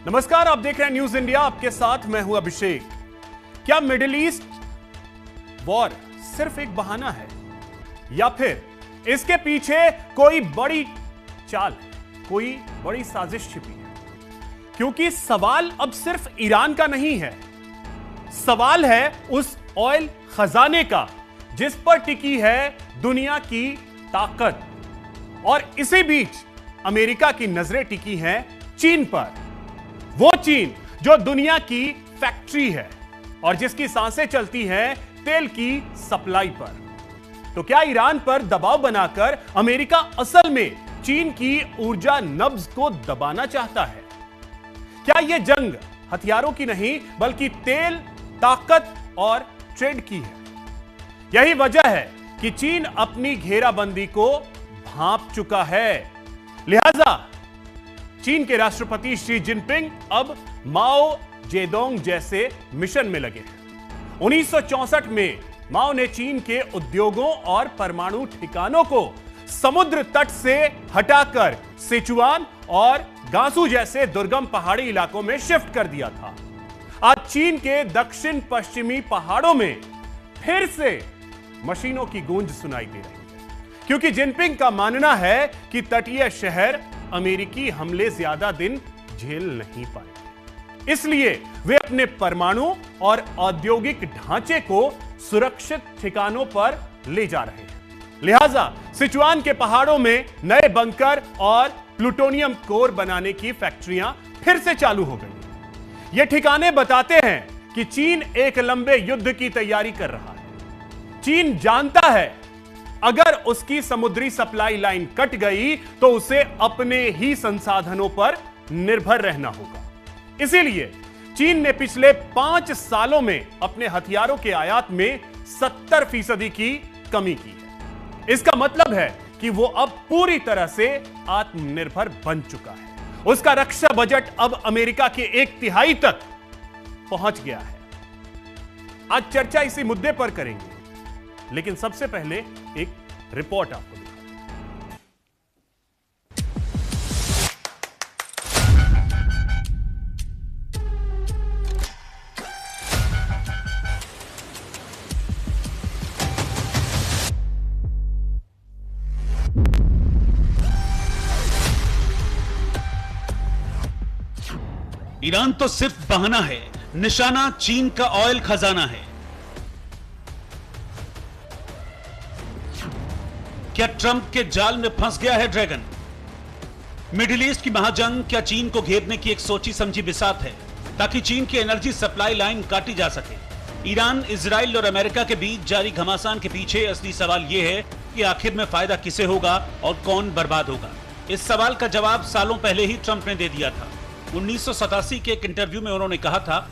नमस्कार, आप देख रहे हैं न्यूज इंडिया। आपके साथ मैं हूं अभिषेक। क्या मिडिल ईस्ट वॉर सिर्फ एक बहाना है या फिर इसके पीछे कोई बड़ी चाल, कोई बड़ी साजिश छिपी है? क्योंकि सवाल अब सिर्फ ईरान का नहीं है, सवाल है उस ऑयल खजाने का जिस पर टिकी है दुनिया की ताकत। और इसी बीच अमेरिका की नजरें टिकी हैं चीन पर, वो चीन जो दुनिया की फैक्ट्री है और जिसकी सांसें चलती हैं तेल की सप्लाई पर। तो क्या ईरान पर दबाव बनाकर अमेरिका असल में चीन की ऊर्जा नब्ज को दबाना चाहता है? क्या यह जंग हथियारों की नहीं बल्कि तेल, ताकत और ट्रेड की है? यही वजह है कि चीन अपनी घेराबंदी को भांप चुका है। लिहाजा चीन के राष्ट्रपति शी जिनपिंग अब माओ जेडोंग जैसे मिशन में लगे हैं। 1964 में माओ ने चीन के उद्योगों और परमाणु ठिकानों को समुद्र तट से हटाकर सिचुआन और गांसू जैसे दुर्गम पहाड़ी इलाकों में शिफ्ट कर दिया था। आज चीन के दक्षिण पश्चिमी पहाड़ों में फिर से मशीनों की गूंज सुनाई दे रही है, क्योंकि जिनपिंग का मानना है कि तटीय शहर अमेरिकी हमले ज्यादा दिन झेल नहीं पाएंगे। इसलिए वे अपने परमाणु और औद्योगिक ढांचे को सुरक्षित ठिकानों पर ले जा रहे हैं। लिहाजा सिचुआन के पहाड़ों में नए बंकर और प्लूटोनियम कोर बनाने की फैक्ट्रियां फिर से चालू हो गई। ये ठिकाने बताते हैं कि चीन एक लंबे युद्ध की तैयारी कर रहा है। चीन जानता है अगर उसकी समुद्री सप्लाई लाइन कट गई तो उसे अपने ही संसाधनों पर निर्भर रहना होगा। इसीलिए चीन ने पिछले 5 सालों में अपने हथियारों के आयात में 70% की कमी की है। इसका मतलब है कि वो अब पूरी तरह से आत्मनिर्भर बन चुका है। उसका रक्षा बजट अब अमेरिका के 1/3 तक पहुंच गया है। आज चर्चा इसी मुद्दे पर करेंगे, लेकिन सबसे पहले एक रिपोर्ट आपको दिखाते हैं। ईरान तो सिर्फ बहाना है, निशाना चीन का ऑयल खजाना है। क्या ट्रंप के जाल में फंस गया है ड्रैगन? मिडिल ईस्ट की महाजंग क्या चीन को घेरने की एक सोची समझी बिसात है ताकि चीन की एनर्जी सप्लाई लाइन काटी जा सके? ईरान, इजराइल और अमेरिका के बीच जारी घमासान के पीछे असली सवाल यह है कि आखिर में फायदा किसे होगा और कौन बर्बाद होगा। इस सवाल का जवाब सालों पहले ही ट्रंप ने दे दिया था। 1987 के एक इंटरव्यू में उन्होंने कहा था,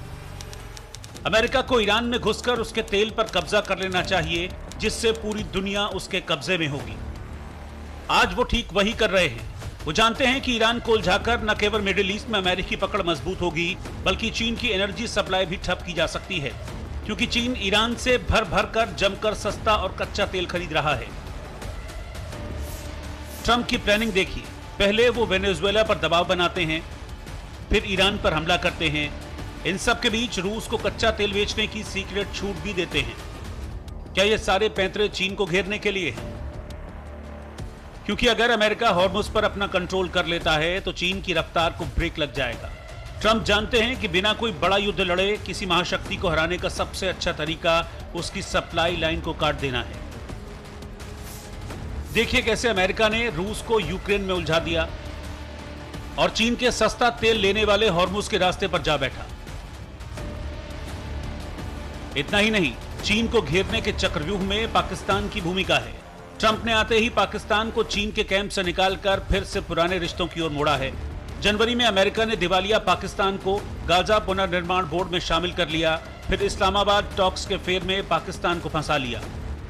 अमेरिका को ईरान में घुसकर उसके तेल पर कब्जा कर लेना चाहिए जिससे पूरी दुनिया उसके कब्जे में होगी। आज वो ठीक वही कर रहे हैं। वो जानते हैं कि ईरान को उलझाकर न केवल मिडिल ईस्ट में अमेरिकी पकड़ मजबूत होगी बल्कि चीन की एनर्जी सप्लाई भी ठप की जा सकती है, क्योंकि चीन ईरान से भर भर कर जमकर सस्ता और कच्चा तेल खरीद रहा है। ट्रंप की प्लानिंग देखिए। पहले वो वेनेजुएला पर दबाव बनाते हैं, फिर ईरान पर हमला करते हैं। इन सब के बीच रूस को कच्चा तेल बेचने की सीक्रेट छूट भी देते हैं। क्या ये सारे पैंतरे चीन को घेरने के लिए हैं? क्योंकि अगर अमेरिका हॉर्मुज पर अपना कंट्रोल कर लेता है तो चीन की रफ्तार को ब्रेक लग जाएगा। ट्रंप जानते हैं कि बिना कोई बड़ा युद्ध लड़े किसी महाशक्ति को हराने का सबसे अच्छा तरीका उसकी सप्लाई लाइन को काट देना है। देखिए कैसे अमेरिका ने रूस को यूक्रेन में उलझा दिया और चीन के सस्ता तेल लेने वाले हॉर्मुज के रास्ते पर जा बैठा। इतना ही नहीं, चीन को घेरने के चक्रव्यूह में पाकिस्तान की भूमिका है। ट्रंप ने आते ही पाकिस्तान को चीन के कैंप से निकालकर फिर से पुराने रिश्तों की ओर मोड़ा है। जनवरी में अमेरिका ने दिवालिया पाकिस्तान को गाजा पुनर्निर्माण बोर्ड में शामिल कर लिया, फिर इस्लामाबाद टॉक्स के फेर में पाकिस्तान को फंसा लिया।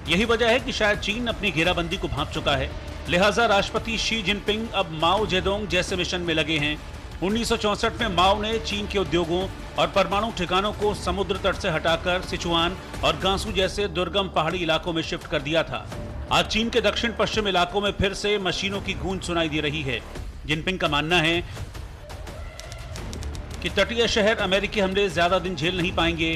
यही वजह है कि शायद चीन अपनी घेराबंदी को भांप चुका है। लिहाजा राष्ट्रपति शी जिनपिंग अब माओ जेडोंग जैसे मिशन में लगे हैं। 1964 में माओ ने चीन के उद्योगों और परमाणु ठिकानों को समुद्र तट से हटाकर सिचुआन और गांसू जैसे दुर्गम पहाड़ी इलाकों में शिफ्ट कर दिया था। आज चीन के दक्षिण पश्चिम इलाकों में फिर से मशीनों की गूंज सुनाई दे रही है। जिनपिंग का मानना है कि तटीय शहर अमेरिकी हमले ज्यादा दिन झेल नहीं पाएंगे,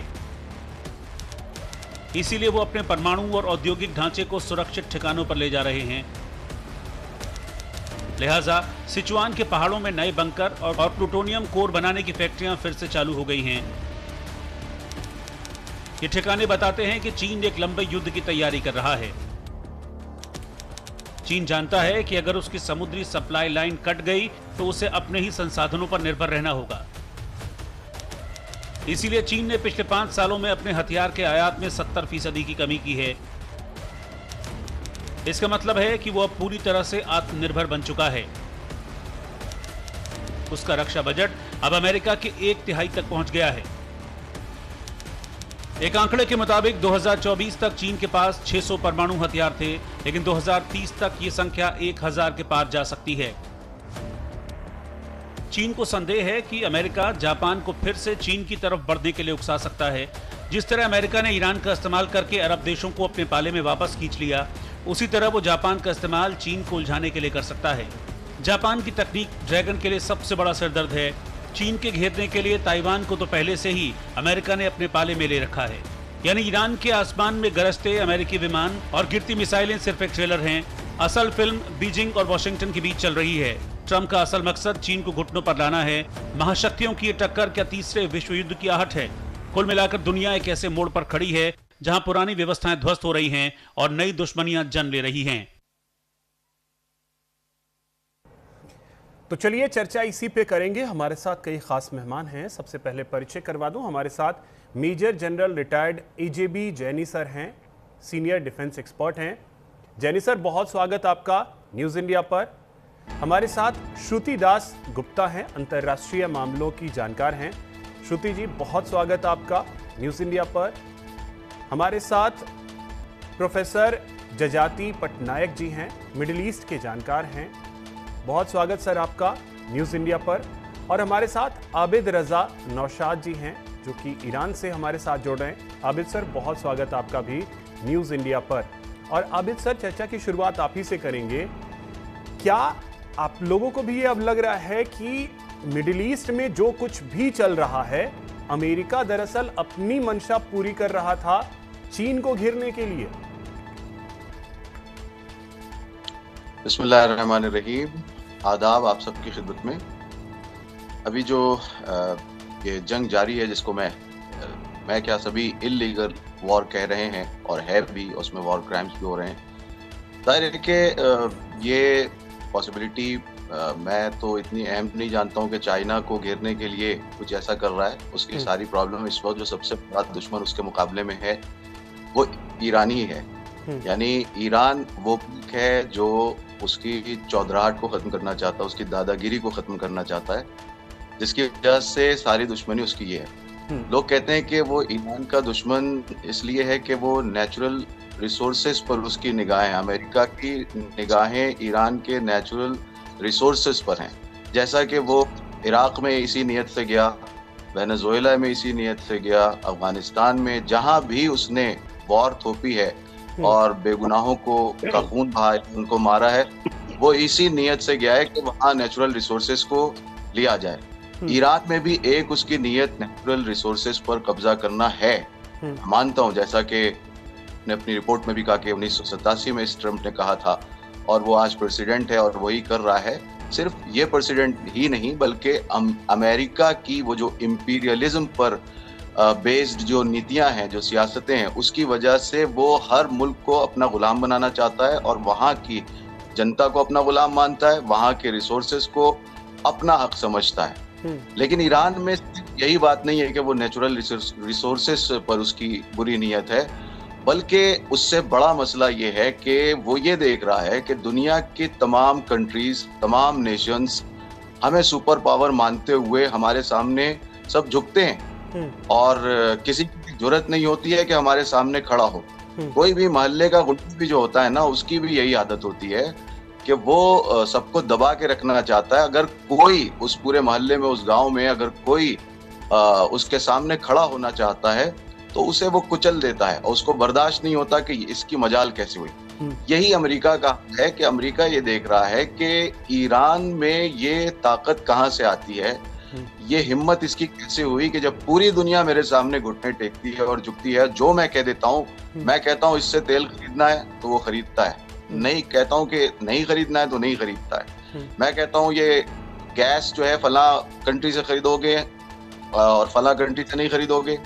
इसीलिए वो अपने परमाणु और औद्योगिक ढांचे को सुरक्षित ठिकानों पर ले जा रहे हैं। लिहाजा सिचुआन के पहाड़ों में नए बंकर और प्लूटोनियम कोर बनाने की फैक्ट्रियां फिर से चालू हो गई हैं। ये ठिकाने बताते हैं कि चीन एक लंबे युद्ध की तैयारी कर रहा है। चीन जानता है कि अगर उसकी समुद्री सप्लाई लाइन कट गई तो उसे अपने ही संसाधनों पर निर्भर रहना होगा। इसीलिए चीन ने पिछले 5 सालों में अपने हथियार के आयात में 70% की कमी की है। इसका मतलब है कि वो अब पूरी तरह से आत्मनिर्भर बन चुका है। उसका रक्षा बजट अब अमेरिका के 1/3 तक पहुंच गया है। एक आंकड़े के मुताबिक 2024 तक चीन के पास 600 परमाणु हथियार थे, लेकिन 2030 तक ये संख्या 1000 के पार जा सकती है। चीन को संदेह है कि अमेरिका जापान को फिर से चीन की तरफ बढ़ने के लिए उकसा सकता है। जिस तरह अमेरिका ने ईरान का इस्तेमाल करके अरब देशों को अपने पाले में वापस खींच लिया, उसी तरह वो जापान का इस्तेमाल चीन को उलझाने के लिए कर सकता है। जापान की तकनीक ड्रैगन के लिए सबसे बड़ा सिरदर्द है। चीन के घेरने के लिए ताइवान को तो पहले से ही अमेरिका ने अपने पाले में ले रखा है। यानी ईरान के आसमान में गरजते अमेरिकी विमान और गिरती मिसाइलें सिर्फ एक ट्रेलर हैं। असल फिल्म बीजिंग और वॉशिंगटन के बीच चल रही है। ट्रंप का असल मकसद चीन को घुटनों पर लाना है। महाशक्तियों की ये टक्कर क्या तीसरे विश्व युद्ध की आहट है? कुल मिलाकर दुनिया एक ऐसे मोड़ पर खड़ी है जहां पुरानी व्यवस्थाएं ध्वस्त हो रही हैं और नई दुश्मनियां जन्म ले रही हैं। तो चलिए चर्चा इसी पे करेंगे। हमारे साथ कई खास मेहमान हैं। सबसे पहले परिचय करवा दूं, हमारे साथ मेजर जनरल रिटायर्ड एजेबी जैनी सर हैं, सीनियर डिफेंस एक्सपर्ट हैं। जैनी सर, बहुत स्वागत आपका न्यूज़ इंडिया पर। हमारे साथ श्रुति दास गुप्ता हैं, अंतर्राष्ट्रीय मामलों की जानकार हैं। श्रुति जी, बहुत स्वागत आपका न्यूज़ इंडिया पर। हमारे साथ प्रोफेसर जजाति पटनायक जी हैं, मिडिल ईस्ट के जानकार हैं। बहुत स्वागत सर आपका न्यूज़ इंडिया पर। और हमारे साथ आबिद रजा नौशाद जी हैं, जो कि ईरान से हमारे साथ जुड़ रहे हैं। आबिद सर, बहुत स्वागत आपका भी न्यूज़ इंडिया पर। और आबिद सर, चर्चा की शुरुआत आप ही से करेंगे। क्या आप लोगों को भी ये अब लग रहा है कि मिडिल ईस्ट में जो कुछ भी चल रहा है, अमेरिका दरअसल अपनी मंशा पूरी कर रहा था चीन को घेरने के लिए? बिस्मिल्लाहिर्रहमानिर्रहीम। आदाब आप सबकी खिदमत में। अभी जो ये जंग जारी है, जिसको मैं क्या सभी इल्लीगल वॉर कह रहे हैं और है भी, उसमें वॉर क्राइम्स भी हो रहे हैं। जाहिर है कि ये पॉसिबिलिटी मैं तो इतनी अहम नहीं जानता हूँ कि चाइना को घेरने के लिए कुछ ऐसा कर रहा है। उसकी सारी प्रॉब्लम इस वक्त जो सबसे बड़ा दुश्मन उसके मुकाबले में है वो ईरान ही है। यानी ईरान वो मुल्क है जो उसकी चौधराहट को खत्म करना चाहता है, उसकी दादागिरी को खत्म करना चाहता है, जिसकी वजह से सारी दुश्मनी उसकी ये है। लोग कहते हैं कि वो ईरान का दुश्मन इसलिए है कि वो नेचुरल रिसोर्सेज पर उसकी निगाहें, अमेरिका की निगाहें ईरान के नेचुरल रिसोर्सेज पर हैं। जैसा कि वो इराक में इसी नीयत से गया, वेनेजुएला में इसी नीयत से गया, अफगानिस्तान में जहां भी उसने वॉर थोपी है और बेगुनाहों को का खून बहा है, उनको मारा है, वो इसी नीयत से गया है कि वहाँ नेचुरल रिसोर्सेज को लिया जाए। ईरान में भी एक उसकी नीयत नेचुरल रिसोर्सेज पर कब्जा करना है। मानता हूँ, जैसा कि ने अपनी रिपोर्ट में भी कहा कि 1987 में इस ट्रंप ने कहा था, और वो आज प्रेसिडेंट है और वही कर रहा है। सिर्फ ये प्रेसिडेंट ही नहीं, बल्कि अमेरिका की वो जो इंपीरियलिज्म पर बेस्ड जो नीतियां हैं, जो सियासतें हैं, उसकी वजह से वो हर मुल्क को अपना गुलाम बनाना चाहता है और वहाँ की जनता को अपना गुलाम मानता है, वहाँ के रिसोर्सेज को अपना हक समझता है। लेकिन ईरान में यही बात नहीं है कि वो नेचुरल रिसोर्सेज पर उसकी बुरी नीयत है, बल्कि उससे बड़ा मसला ये है कि वो ये देख रहा है कि दुनिया की तमाम कंट्रीज, तमाम नेशंस हमें सुपर पावर मानते हुए हमारे सामने सब झुकते हैं और किसी की जरूरत नहीं होती है कि हमारे सामने खड़ा हो। कोई भी मोहल्ले का गुंडा भी जो होता है ना, उसकी भी यही आदत होती है कि वो सबको दबा के रखना चाहता है। अगर कोई उस पूरे मोहल्ले में, उस गांव में अगर कोई उसके सामने खड़ा होना चाहता है तो उसे वो कुचल देता है और उसको बर्दाश्त नहीं होता कि इसकी मजाल कैसे हुई। यही अमेरिका का है कि अमेरिका ये देख रहा है कि ईरान में ये ताकत कहाँ से आती है ये हिम्मत इसकी कैसे हुई कि जब पूरी दुनिया मेरे सामने घुटने टेकती है और झुकती है, जो मैं कह देता हूँ, मैं कहता हूँ इससे तेल खरीदना है तो वो खरीदता है, नहीं कहता हूँ कि नहीं खरीदना है तो नहीं खरीदता है। मैं कहता हूँ ये गैस जो है फला कंट्री से खरीदोगे और फला कंट्री से नहीं खरीदोगे,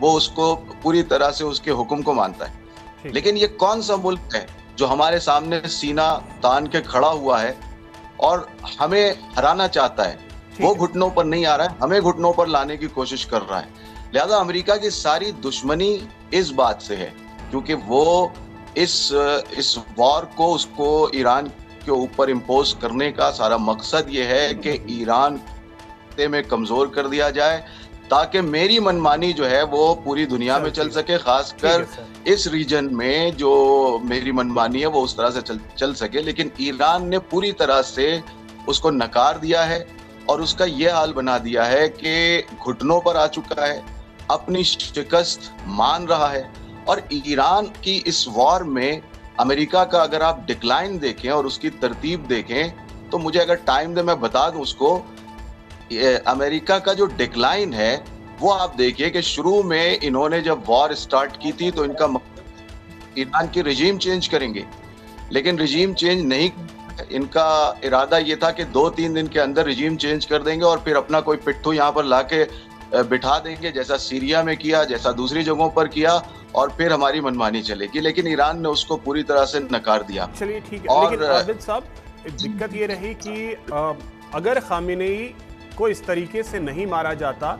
वो उसको पूरी तरह से उसके हुक्म को मानता है। लेकिन ये कौन सा मुल्क है जो हमारे सामने सीना तान के खड़ा हुआ है और हमें हराना चाहता है? वो घुटनों पर नहीं आ रहा है, हमें घुटनों पर लाने की कोशिश कर रहा है। लिहाजा अमेरिका की सारी दुश्मनी इस बात से है क्योंकि वो इस वॉर को उसको ईरान के ऊपर इम्पोज करने का सारा मकसद ये है कि ईरान में कमजोर कर दिया जाए ताकि मेरी मनमानी जो है वो पूरी दुनिया में चल सके, खासकर इस रीजन में जो मेरी मनमानी है वो उस तरह से चल सके। लेकिन ईरान ने पूरी तरह से उसको नकार दिया है और उसका ये हाल बना दिया है कि घुटनों पर आ चुका है, अपनी शिकस्त मान रहा है। और ईरान की इस वॉर में अमेरिका का अगर आप डिक्लाइन देखें और उसकी तरतीब देखें तो मुझे अगर टाइम दे मैं बता दूं उसको, अमेरिका का जो डिक्लाइन है वो आप देखिए कि शुरू में इन्होंने जब वॉर स्टार्ट की थी तो इनका ईरान की रिजीम चेंज करेंगे, लेकिन रिजीम चेंज नहीं, इनका इरादा ये था कि 2-3 दिन के अंदर रिजीम चेंज कर देंगे और फिर अपना कोई पिट्ठू यहाँ पर लाके बिठा देंगे, जैसा सीरिया में किया, जैसा दूसरी जगहों पर किया, और फिर हमारी मनमानी चलेगी। लेकिन ईरान ने उसको पूरी तरह से नकार दिया। चलिए ठीक है, लेकिन आबिद साहब दिक्कत ये रही कि अगर खामेनेई को इस तरीके से नहीं मारा जाता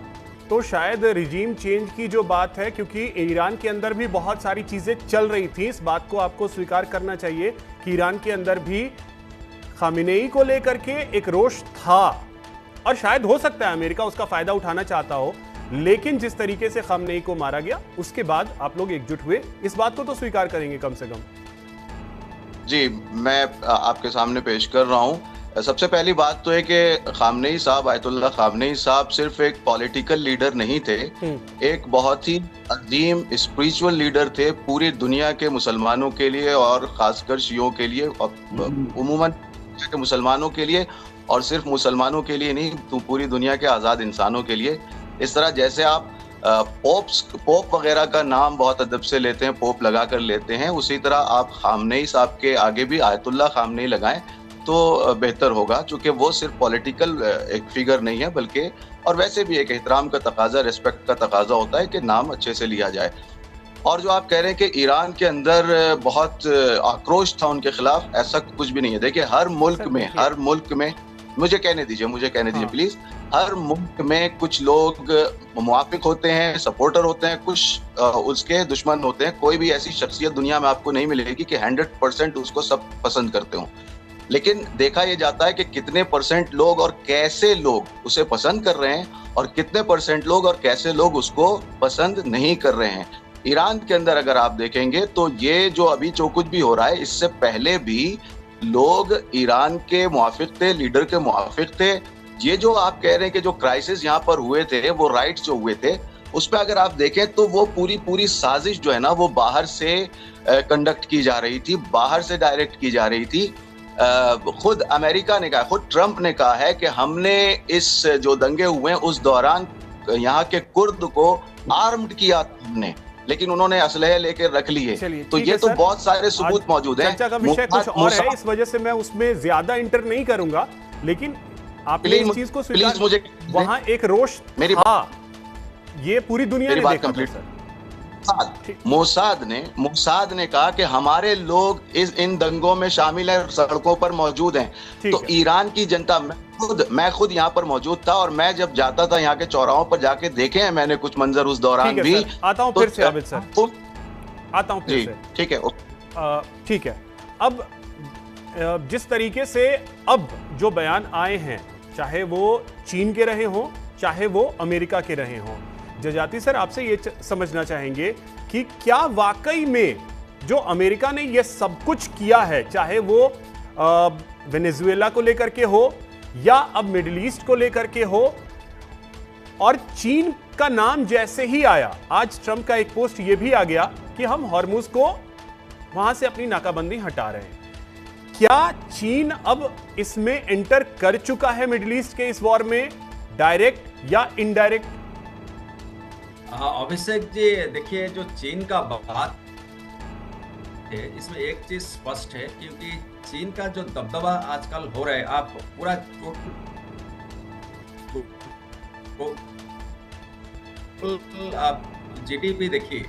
तो शायद रिजीम चेंज की जो बात है, क्योंकि ईरान के अंदर भी बहुत सारी चीजें चल रही थी, इस बात को आपको स्वीकार करना चाहिए कि ईरान के अंदर भी खामेनेई को लेकर के एक रोष था और शायद हो सकता है अमेरिका उसका फायदा उठाना चाहता हो, लेकिन जिस तरीके से खामेनेई को मारा गया उसके बाद आप लोग एकजुट हुए, इस बात को तो स्वीकार करेंगे कम से कम। जी, मैं आपके सामने पेश कर रहा हूं। सबसे पहली बात तो है कि खामेनेई साहब, आयतुल्लाह खामेनेई साहब सिर्फ एक पॉलिटिकल लीडर नहीं थे, एक बहुत ही अजीम स्पिरिचुअल लीडर थे पूरी दुनिया के मुसलमानों के लिए और खासकर शियों के लिए और उमूमन के मुसलमानों के लिए, और सिर्फ मुसलमानों के लिए नहीं तो पूरी दुनिया के आज़ाद इंसानों के लिए। इस तरह जैसे आप पोप वगैरह का नाम बहुत अदब से लेते हैं, पोप लगा कर लेते हैं, उसी तरह आप खामेनेई साहब के आगे भी आयतुल्लाह खामेनेई लगाएं तो बेहतर होगा, क्योंकि वो सिर्फ पॉलिटिकल एक फिगर नहीं है बल्कि और वैसे भी एक एहतराम का तकाजा, रिस्पेक्ट का तकाजा होता है कि नाम अच्छे से लिया जाए। और जो आप कह रहे हैं कि ईरान के अंदर बहुत आक्रोश था उनके खिलाफ, ऐसा कुछ भी नहीं है। देखिए हर मुल्क में मुझे कहने दीजिए प्लीज, हर मुल्क में कुछ लोग मुवाफिक होते हैं, सपोर्टर होते हैं, कुछ उसके दुश्मन होते हैं। कोई भी ऐसी शख्सियत दुनिया में आपको नहीं मिलेगी कि 100% उसको सब पसंद करते हों, लेकिन देखा यह जाता है कि कितने परसेंट लोग और कैसे लोग उसे पसंद कर रहे हैं और कितने परसेंट लोग और कैसे लोग उसको पसंद नहीं कर रहे हैं। ईरान के अंदर अगर आप देखेंगे तो ये जो अभी जो कुछ भी हो रहा है, इससे पहले भी लोग ईरान के मुआफिक थे, लीडर के मुआफिक थे। ये जो आप कह रहे हैं कि जो क्राइसिस यहाँ पर हुए थे, वो राइट्स जो हुए थे, उस पर अगर आप देखें तो वो पूरी साजिश जो है ना वो बाहर से कंडक्ट की जा रही थी, बाहर से डायरेक्ट की जा रही थी। खुद अमेरिका ने कहा, खुद ट्रंप ने कहा है कि हमने इस जो दंगे हुए हैं उस दौरान यहाँ के कुर्द को आर्म्ड किया हमने, लेकिन उन्होंने असलहे लेकर रख लिए। तो ये तो बहुत सारे सबूत मौजूद हैं। चर्चा का विषय कुछ और है, इस वजह से मैं उसमें ज्यादा इंटर नहीं करूंगा, लेकिन आपने इस चीज को स्वीकार, मुझे वहां एक रोष था, ये पूरी दुनिया ने देखा था सर। मोसाद ने कहा कि हमारे लोग इन दंगों में शामिल हैं, सड़कों पर मौजूद हैं। तो ईरान की जनता, मैं खुद यहाँ पर मौजूद था और मैं जब जाता था यहाँ के चौराहों पर जाके देखे हैं मैंने कुछ मंजर उस दौरान भी। आता हूँ फिर से आबिद सर, आता हूँ फिर से। ठीक है। अब जिस तरीके से अब जो बयान आए हैं, चाहे वो चीन के रहे हों चाहे वो अमेरिका के रहे हों, जजाती सर आपसे ये समझना चाहेंगे कि क्या वाकई में जो अमेरिका ने ये सब कुछ किया है, चाहे वो वेनेजुएला को लेकर के हो या अब मिडिल ईस्ट को लेकर के हो, और चीन का नाम जैसे ही आया, आज ट्रंप का एक पोस्ट ये भी आ गया कि हम हॉर्मुज को वहां से अपनी नाकाबंदी हटा रहे हैं। क्या चीन अब इसमें एंटर कर चुका है मिडिल ईस्ट के इस वॉर में? डायरेक्ट या इनडायरेक्ट? अभिषेक जी, देखिए जो चीन का बात है, इसमें एक चीज स्पष्ट है, क्योंकि चीन का जो दबदबा आजकल हो रहा है, आप पूरा आप जीडीपी देखिए,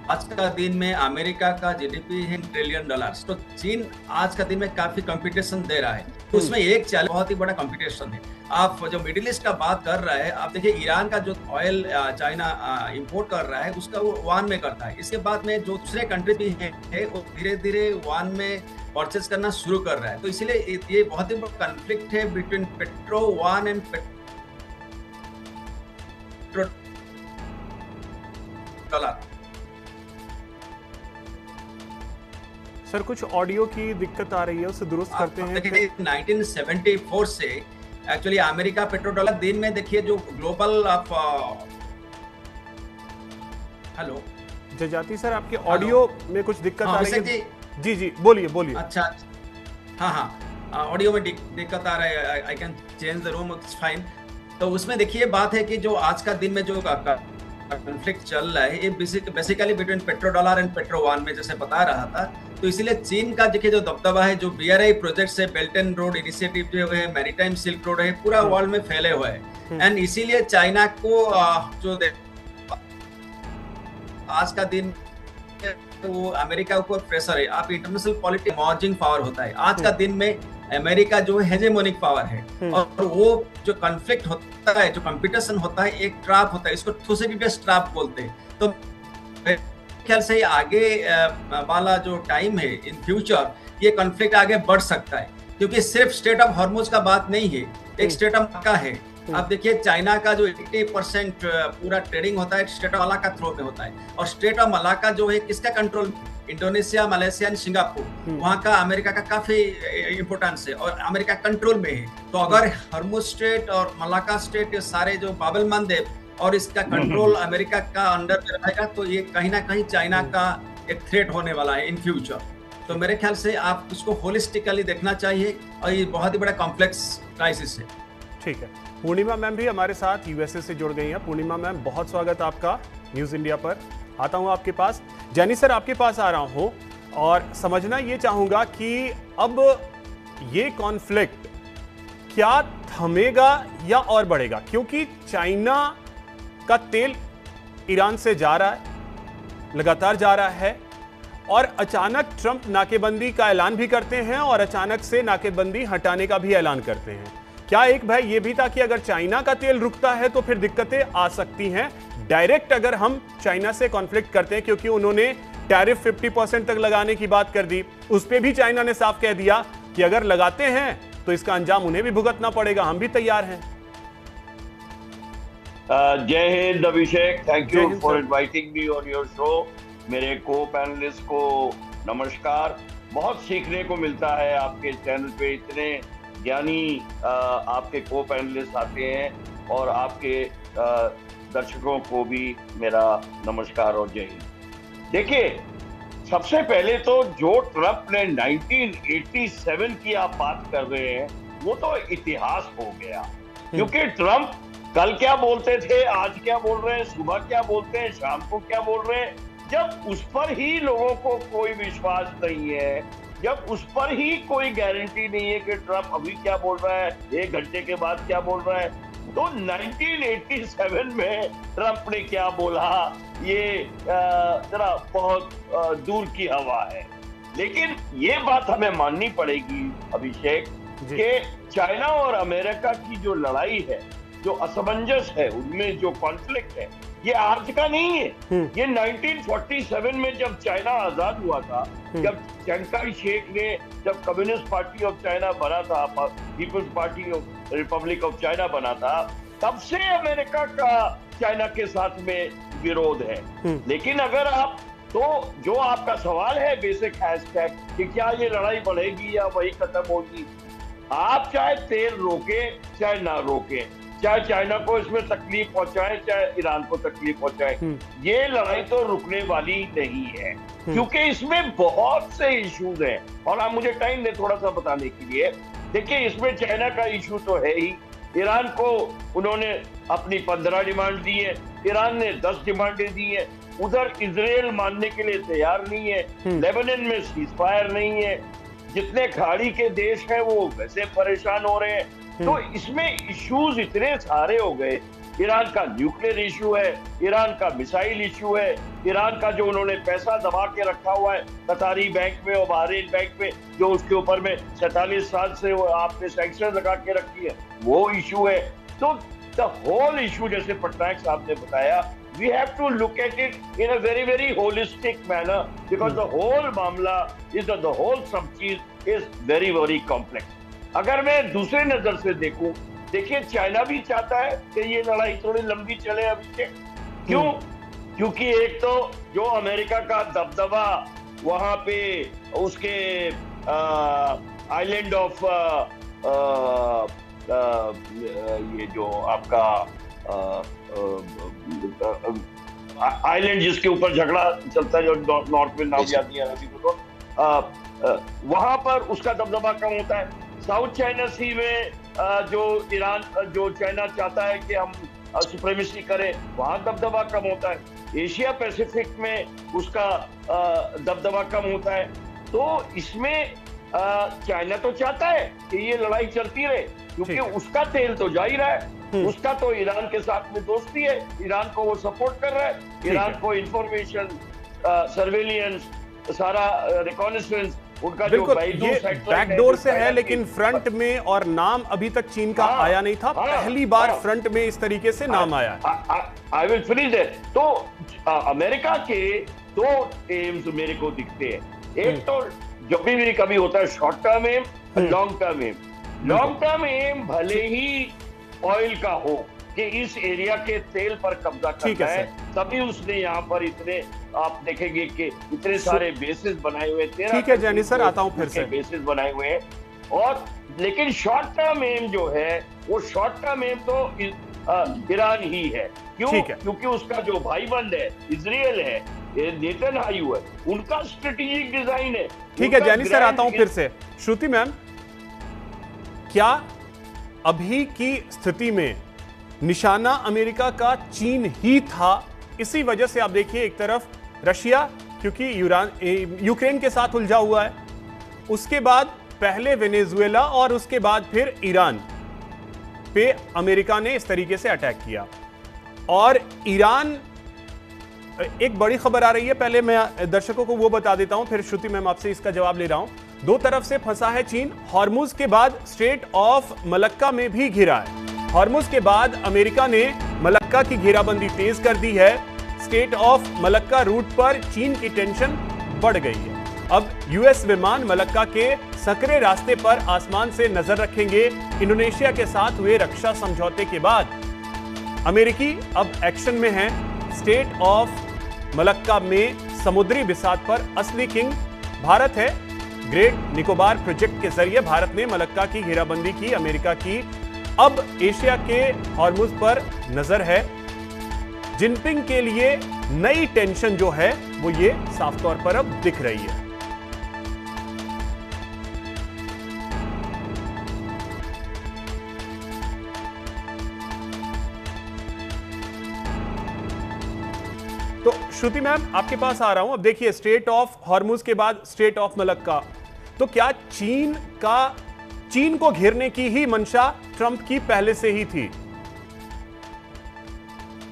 आज का दिन में अमेरिका का जीडीपी है $1 ट्रिलियन, तो चीन आज का दिन में काफी कंपटीशन दे रहा है। तो उसमें एक चैलेंज, बहुत ही बड़ा कंपटीशन है। आप जो मिडिल ईस्ट का बात कर रहा है, आप देखिए ईरान का जो ऑयल चाइना इंपोर्ट कर रहा है, उसका वो युआन में करता है। इसके बाद में जो दूसरे कंट्री भी है वो धीरे धीरे युआन में परचेज करना शुरू कर रहा है। तो इसीलिए ये बहुत ही बड़ा कॉन्फ्लिक्ट है between petro yuan and petro dollar. Sir कुछ ऑडियो की दिक्कत आ रही है, उसे दुरुस्त करते हैं। देखिए 1974 से एक्चुअली अमेरिका पेट्रो डॉलर दिन में देखिए जो ग्लोबल ऑफ हेलो जजाति सर, आपके ऑडियो में कुछ दिक्कत आ रही है। जी जी बोलिए बोलिए। अच्छा, हाँ, ऑडियो में दिक्कत आ रहा है। I can change the room, it's fine. तो उसमें देखिए बात है कि जो आज का दिन में जो कॉन्फ्लिक्ट चल रहा है, ये basically between petro dollar and petro yuan में, जैसे बता रहा था। तो इसीलिए चीन का देखिए जो दबदबा है, जो BRI प्रोजेक्ट है, बेल्ट एंड रोड इनिशिएटिव जो है, मैरीटाइम सिल्क रोड है, पूरा वर्ल्ड में फैले हुए हैं। एंड इसीलिए चाइना को जो आज का दिन वो अमेरिका के ऊपर प्रेशर है। आप इंटरनेशनल पॉलिटिक्स मर्जिंग पावर होता है। आज का दिन में अमेरिका जो है हेजेमोनिक पावर है, और वो जो कॉन्फ्लिक्ट होता है, जो कंपटीशन होता है, एक ट्रैप होता है, इसको थुसिडियस ट्रैप बोलते हैं। तो ख्याल से आगे वाला जो टाइम है, इन फ्यूचर ये कॉन्फ्लिक्ट आगे बढ़ सकता है, क्योंकि सिर्फ स्टेट ऑफ हॉर्मुज का बात नहीं है, एक स्टेट ऑफ मलाक्का है। आप देखिए चाइना का जो 80% पूरा ट्रेडिंग होता है स्टेट ऑफ मलाक्का थ्रू में होता है, और स्टेट ऑफ मलाक्का जो है किसका control? Indonesia, Malaysia and Singapore, वहाँ का अमेरिका का काफी इंपोर्टेंस है और अमेरिका कंट्रोल में है। तो अगर हॉर्मुज स्टेट और मलाक्का स्टेट ये सारे जो बाबेल-मंद है और इसका कंट्रोल अमेरिका का अंडर में रहेगा, तो ये कहीं ना कहीं चाइना का एक थ्रेट होने वाला है इन फ्यूचर। तो मेरे ख्याल से आप इसको होलिस्टिकली देखना चाहिए, और ये बहुत ही बड़ा कॉम्प्लेक्स क्राइसिस है। ठीक है, पूर्णिमा मैम भी हमारे साथ यूएसए से जुड़ गई हैं। पूर्णिमा मैम, बहुत स्वागत आपका न्यूज इंडिया पर। आता हूं आपके पास। जैनी सर, आपके पास आ रहा हूं और समझना ये चाहूंगा कि अब ये कॉन्फ्लिक्ट क्या थमेगा या और बढ़ेगा, क्योंकि चाइना का तेल ईरान से जा रहा है, लगातार जा रहा है, और अचानक ट्रंप नाकेबंदी का ऐलान भी करते हैं और अचानक से नाकेबंदी हटाने का भी ऐलान करते हैं। क्या एक भय ये भी था कि अगर चाइना का तेल रुकता है तो फिर दिक्कतें आ सकती हैं डायरेक्ट अगर हम चाइना से कॉन्फ्लिक्ट करते हैं, क्योंकि उन्होंने टैरिफ 50% तक लगाने की बात कर दी। उस पे भी चाइना ने साफ कह दिया कि अगर लगाते हैं तो इसका अंजाम उन्हें भी भुगतना पड़ेगा, हम भी तैयार हैं। Jai Hind Abhishek, thank you for inviting me on your show. मेरे को पैनलिस्ट को नमस्कार। बहुत सीखने को मिलता है आपके चैनल पे, इतने ज्ञानी आपके को पैनलिस्ट आते हैं, और आपके दर्शकों को भी मेरा नमस्कार और जय हिंद। देखिए, सबसे पहले तो जो ट्रंप ने 1987 की आप बात कर रहे हैं, वो तो इतिहास हो गया। क्योंकि ट्रंप कल क्या बोलते थे, आज क्या बोल रहे हैं, सुबह क्या बोलते हैं, शाम को क्या बोल रहे हैं, जब उस पर ही लोगों को कोई विश्वास नहीं है, जब उस पर ही कोई गारंटी नहीं है कि ट्रंप अभी क्या बोल रहा है, 1 घंटे के बाद क्या बोल रहा है, तो 1987 में ट्रंप ने क्या बोला, ये जरा बहुत दूर की हवा है। लेकिन ये बात हमें माननी पड़ेगी अभिषेक कि चाइना और अमेरिका की जो लड़ाई है, जो असमंजस है, उनमें जो कॉन्फ्लिक्ट है, ये आज का नहीं है। ये 1947 में जब चाइना आजाद हुआ था, जब चिंग काई शेक ने जब कम्युनिस्ट पार्टी ऑफ चाइना बना था, people's party of republic of China बना था, तब से अमेरिका का चाइना के साथ में विरोध है। लेकिन अगर आप तो जो आपका सवाल है बेसिक हैशटैग कि क्या ये लड़ाई बढ़ेगी या वही खत्म होगी, आप चाहे तेल रोके चाहे ना रोके, चाहे चाइना को इसमें तकलीफ पहुंचाए, चाहे ईरान को तकलीफ पहुंचाए, ये लड़ाई तो रुकने वाली नहीं है, क्योंकि इसमें बहुत से इश्यूज हैं। और आप मुझे टाइम दें थोड़ा सा बताने के लिए। देखिए, इसमें चाइना का इशू तो है ही। ईरान को उन्होंने अपनी 15 डिमांड दी है, ईरान ने 10 डिमांडें दी है। उधर इजराइल मानने के लिए तैयार नहीं है, लेबनान में सीजफायर नहीं है, जितने खाड़ी के देश हैं वो वैसे परेशान हो रहे हैं। तो इसमें इश्यूज इतने सारे हो गए। ईरान का न्यूक्लियर इशू है, ईरान का मिसाइल इशू है, ईरान का जो उन्होंने पैसा दबा के रखा हुआ है कतारी बैंक में और बहरीन बैंक में, जो उसके ऊपर में 47 साल से वो आपने सैंक्शन लगा के रखी है, वो इशू है। तो द होल इशू, जैसे पटनायक साहब ने बताया, we have to look at it in a very very holistic manner, because the whole मामला इज द होल सब चीज इज वेरी वेरी कॉम्प्लेक्स। अगर मैं दूसरे नजर से देखूं, देखिए चाइना भी चाहता है कि ये लड़ाई थोड़ी लंबी चले अभी से। क्यों? क्योंकि एक तो जो अमेरिका का दबदबा वहां पे उसके आइलैंड ऑफ ये जो आपका आइलैंड जिसके ऊपर झगड़ा चलता है, जो नॉर्थ में नाम याद नहीं आ रहा तो वहां पर उसका दबदबा कम होता है। साउथ चाइना सी में जो ईरान, जो चाइना चाहता है कि हम सुप्रीमेसी करें, वहां दबदबा कम होता है। एशिया पैसिफिक में उसका दबदबा कम होता है। तो इसमें चाइना तो चाहता है कि ये लड़ाई चलती रहे, क्योंकि उसका तेल तो जा ही रहा है, उसका तो ईरान के साथ में दोस्ती है, ईरान को वो सपोर्ट कर रहा है, ईरान को इंफॉर्मेशन, सर्वेलियंस, सारा रिकॉनेसेंस, उनका जो ये बैकडोर से है, लेकिन फ्रंट में और नाम अभी तक चीन का आया नहीं था। पहली बार फ्रंट में इस तरीके से नाम आया है। I will finish that. तो अमेरिका के दो एम्स मेरे को दिखते हैं। एक तो जब भी कभी होता है short term aim, long term aim. Long term aim भले ही ऑयल का हो कि इस एरिया के तेल पर कब्जा करना है, तभी उसने यहाँ पर इतने, आप देखेंगे कि इतने सारे बेसिस बनाए हुए, 13 ठीक है जैनी सर, आता हूँ फिर से, बेसिस बनाए हुए हैं। और लेकिन शॉर्ट टर्म एम जो है, वो शॉर्ट टर्म एम तो ईरान ही है। क्यों? क्योंकि उसका जो भाईबंद है इजराइल है, नेतन्याहू है, उनका स्ट्रेटेजिक डिजाइन है। ठीक है जैनी सर, आता हूं फिर से। श्रुति मैम, क्या अभी की स्थिति में निशाना अमेरिका का चीन ही था? इसी वजह से आप देखिए, एक तरफ रशिया क्योंकि यूक्रेन के साथ उलझा हुआ है, उसके बाद पहले वेनेजुएला और उसके बाद फिर ईरान पे अमेरिका ने इस तरीके से अटैक किया। और ईरान, एक बड़ी खबर आ रही है, पहले मैं दर्शकों को वो बता देता हूं, फिर श्रुति मैम आपसे इसका जवाब ले रहा हूं। दो तरफ से फंसा है चीन। हॉर्मुज के बाद स्ट्रेट ऑफ मलक्का में भी घिरा है। हॉर्मुज के बाद अमेरिका ने मलक्का की घेराबंदी तेज कर दी है। स्टेट ऑफ मलक्का रूट पर चीन की टेंशन बढ़ गई है। अब यूएस विमान मलक्का के सकरे रास्ते पर आसमान से नजर रखेंगे। इंडोनेशिया के साथ हुए रक्षा समझौते के बाद अमेरिकी अब एक्शन में है। स्टेट ऑफ मलक्का में समुद्री बिसात पर असली किंग भारत है। ग्रेट निकोबार प्रोजेक्ट के जरिए भारत ने मलक्का की घेराबंदी की अमेरिका की। अब एशिया के हॉर्मुज पर नजर है। जिनपिंग के लिए नई टेंशन जो है वो ये साफ तौर पर अब दिख रही है। तो श्रुति मैम आपके पास आ रहा हूं। अब देखिए, स्ट्रेट ऑफ हॉर्मुज के बाद स्ट्रेट ऑफ मलक्का, तो क्या चीन को घेरने की ही मंशा ट्रंप की पहले से ही थी?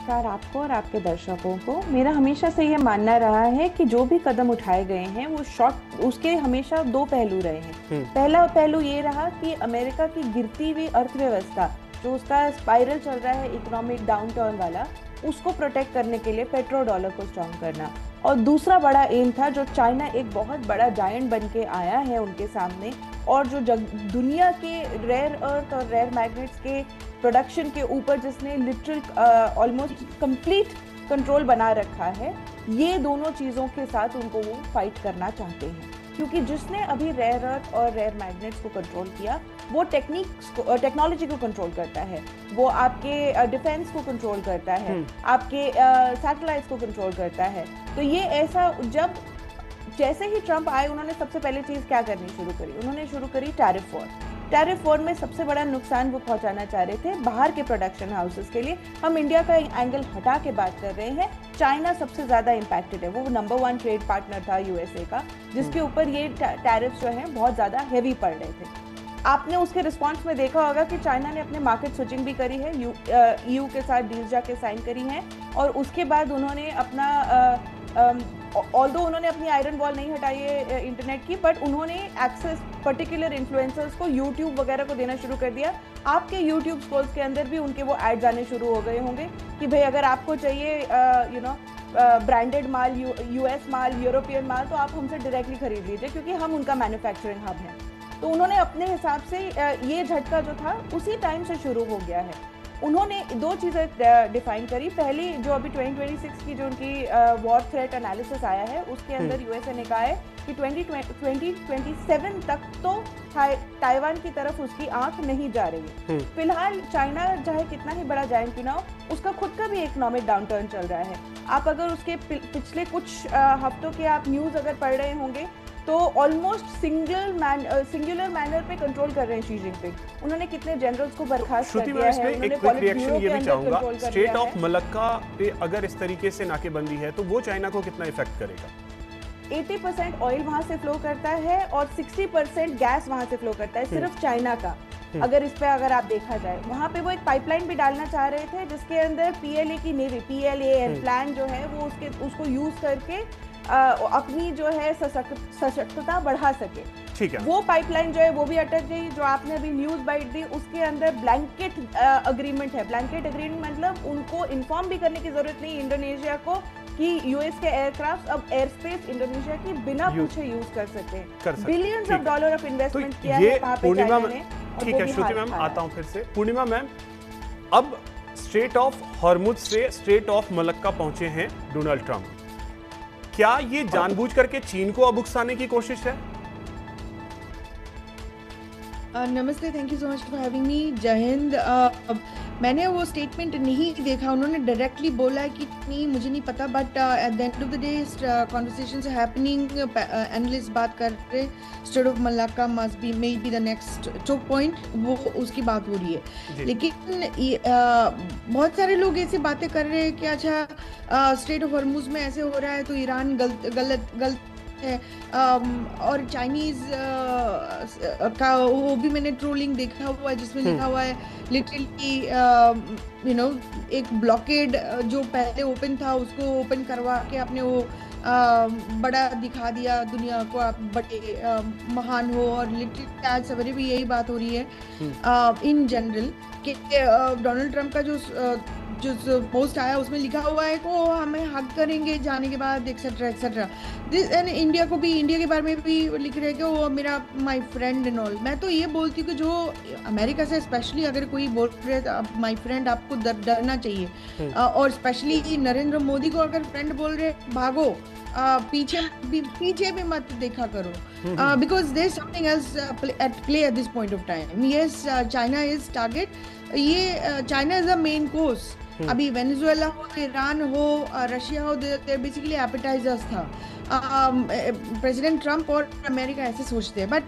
आपको और आपके दर्शकों को मेरा हमेशा से यह मानना रहा है कि जो भी कदम उठाए गए हैं वो उसके हमेशा दो पहलू रहे हैं। पहला पहलू ये रहा कि अमेरिका की गिरती हुई अर्थव्यवस्था, जो उसका स्पाइरल चल रहा है इकोनॉमिक डाउनटर्न वाला, उसको प्रोटेक्ट करने के लिए पेट्रो डॉलर को स्ट्रॉन्ग करना। और दूसरा बड़ा एम था, जो चाइना एक बहुत बड़ा जायंट बन के आया है उनके सामने, और जो दुनिया के रेयर अर्थ और रेयर मैग्नेट्स के प्रोडक्शन के ऊपर जिसने लिटरल ऑलमोस्ट कंप्लीट कंट्रोल बना रखा है, ये दोनों चीज़ों के साथ उनको वो फाइट करना चाहते हैं। क्योंकि जिसने अभी रेयर अर्थ और रेयर मैग्नेट्स को कंट्रोल किया वो टेक्नोलॉजी को कंट्रोल करता है, वो आपके डिफेंस को कंट्रोल करता है, आपके सैटेलाइट्स को कंट्रोल करता है। तो ये ऐसा, जब जैसे ही ट्रंप आए उन्होंने सबसे पहले चीज़ क्या करनी शुरू करी, उन्होंने शुरू करी टैरिफ वॉर। टैरिफ वॉर में सबसे बड़ा नुकसान वो पहुंचाना चाह रहे थे बाहर के प्रोडक्शन हाउसेस के लिए। हम इंडिया का एंगल हटा के बात कर रहे हैं, चाइना सबसे ज़्यादा इम्पैक्टेड है, वो नंबर 1 ट्रेड पार्टनर था यूएसए का, जिसके ऊपर ये टैरिफ जो हैं बहुत ज़्यादा हैवी पड़ रहे थे। आपने उसके रिस्पांस में देखा होगा कि चाइना ने अपने मार्केट स्विचिंग भी करी है, ईयू के साथ डील्स जाके साइन करी हैं, और उसके बाद उन्होंने अपना ऑल्दो उन्होंने अपनी आयरन वॉल नहीं हटाई है इंटरनेट की, बट उन्होंने एक्सेस पर्टिकुलर इन्फ्लुएंसर्स को यूट्यूब वगैरह को देना शुरू कर दिया। आपके यूट्यूब स्क्रॉल्स के अंदर भी उनके वो ऐड्स आने शुरू हो गए होंगे कि भाई अगर आपको चाहिए ब्रांडेड माल, यूएस माल, यूरोपियन माल, तो आप हमसे डायरेक्टली खरीद लीजिए क्योंकि हम उनका मैन्युफैक्चरिंग हब है। तो उन्होंने अपने हिसाब से ये झटका जो था उसी टाइम से शुरू हो गया है। उन्होंने दो चीज़ें डिफाइन करी। पहली, जो अभी 2026 की जो उनकी वॉर थ्रेट एनालिसिस आया है उसके अंदर यूएसए ने कहा है कि 2027 तक तो ताइवान की तरफ उसकी आंख नहीं जा रही है। फिलहाल चाइना चाहे कितना ही बड़ा जायंट क्यों ना हो, उसका खुद का भी इकोनॉमिक डाउनटर्न चल रहा है। आप अगर उसके पिछले कुछ हफ्तों के आप न्यूज़ अगर पढ़ रहे होंगे तो ऑलमोस्ट सिंगुलर मैनर पे कंट्रोल कर रहे हैं शी जिनपिंग। उन्होंने कितने जनरल्स को बर्खास्त कर दिया है, उन्होंने पॉलिट ब्यूरो के अंदर कंट्रोल कर दिया है। स्ट्रेट ऑफ मलक्का पे अगर इस तरीके से नाकेबंदी है तो वो चाइना को कितना इफेक्ट करेगा? 80% ऑयल वहां से फ्लो करता है और 60% गैस वहां से फ्लो करता है, सिर्फ चाइना का। अगर इस पे अगर आप देखा जाए, वहां पे वो एक पाइपलाइन भी डालना चाह रहे थे जिसके अंदर पीएलए की नेवी, PLAN प्लान जो है वो उसको यूज करके अपनी जो है सशक्तता बढ़ा सके। ठीक है, वो पाइपलाइन जो है वो भी अटक गई। जो आपने अभी न्यूज बाइट दी उसके अंदर ब्लैंकेट अग्रीमेंट है। ब्लैंकेट अग्रीमेंट मतलब उनको इन्फॉर्म भी करने की जरूरत नहीं इंडोनेशिया को कि यूएस के एयरक्राफ्ट अब एयर स्पेस इंडोनेशिया की बिना पूछे यूज कर सकते हैं। Billions of dollar of investment किया है वहां पे चाइना ने। ठीक है श्रुति मैम, आता हूं फिर से। पूर्णिमा मैम, अब स्ट्रेट ऑफ हॉर्मुज से स्ट्रेट ऑफ मलक्का पहुंचे हैं डोनाल्ड ट्रंप। क्या ये जानबूझ करके चीन को अब उकसाने की कोशिश है? नमस्ते, thank you so much for having me. जय हिंद। मैंने वो स्टेटमेंट नहीं देखा, उन्होंने डायरेक्टली बोला है कि नहीं मुझे नहीं पता, but at the end of the day conversations are happening, analyst बात कर रहे, strait of Malacca must be may be the next choke point, वो उसकी बात हो रही है। लेकिन बहुत सारे लोग ऐसी बातें कर रहे हैं कि अच्छा स्टेट ऑफ हॉर्मुज में ऐसे हो रहा है तो ईरान गलत है, और चाइनीज का वो भी मैंने ट्रोलिंग देखा हुआ है जिसमें लिखा हुआ है लिटरली एक ब्लॉकेड जो पहले ओपन था उसको ओपन करवा के आपने वो बड़ा दिखा दिया दुनिया को, आप बड़े महान हो। और लिटरली आज सवेरे भी यही बात हो रही है इन जनरल कि डोनाल्ड ट्रंप का जो पोस्ट आया उसमें लिखा हुआ है कि हमें हक करेंगे जाने के बाद etcetera etcetera. This and India को भी, इंडिया के बारे में भी लिख रहे हैं कि वो मेरा माय फ्रेंड एंड ऑल। मैं तो ये बोलती हूँ कि जो अमेरिका से स्पेशली अगर कोई बोल रहे हैं माय फ्रेंड, आपको डरना चाहिए। और स्पेशली नरेंद्र मोदी को अगर फ्रेंड बोल रहे भागो, पीछे भी मत देखा करो, because there is something else at play at this point of time. Yes, China is target, ये China is the main course. अभी वेनेजुएला हो, ईरान हो, रशिया हो, देयर बेसिकली एपेटाइजर्स था। प्रेसिडेंट ट्रंप और अमेरिका ऐसे सोचते हैं, बट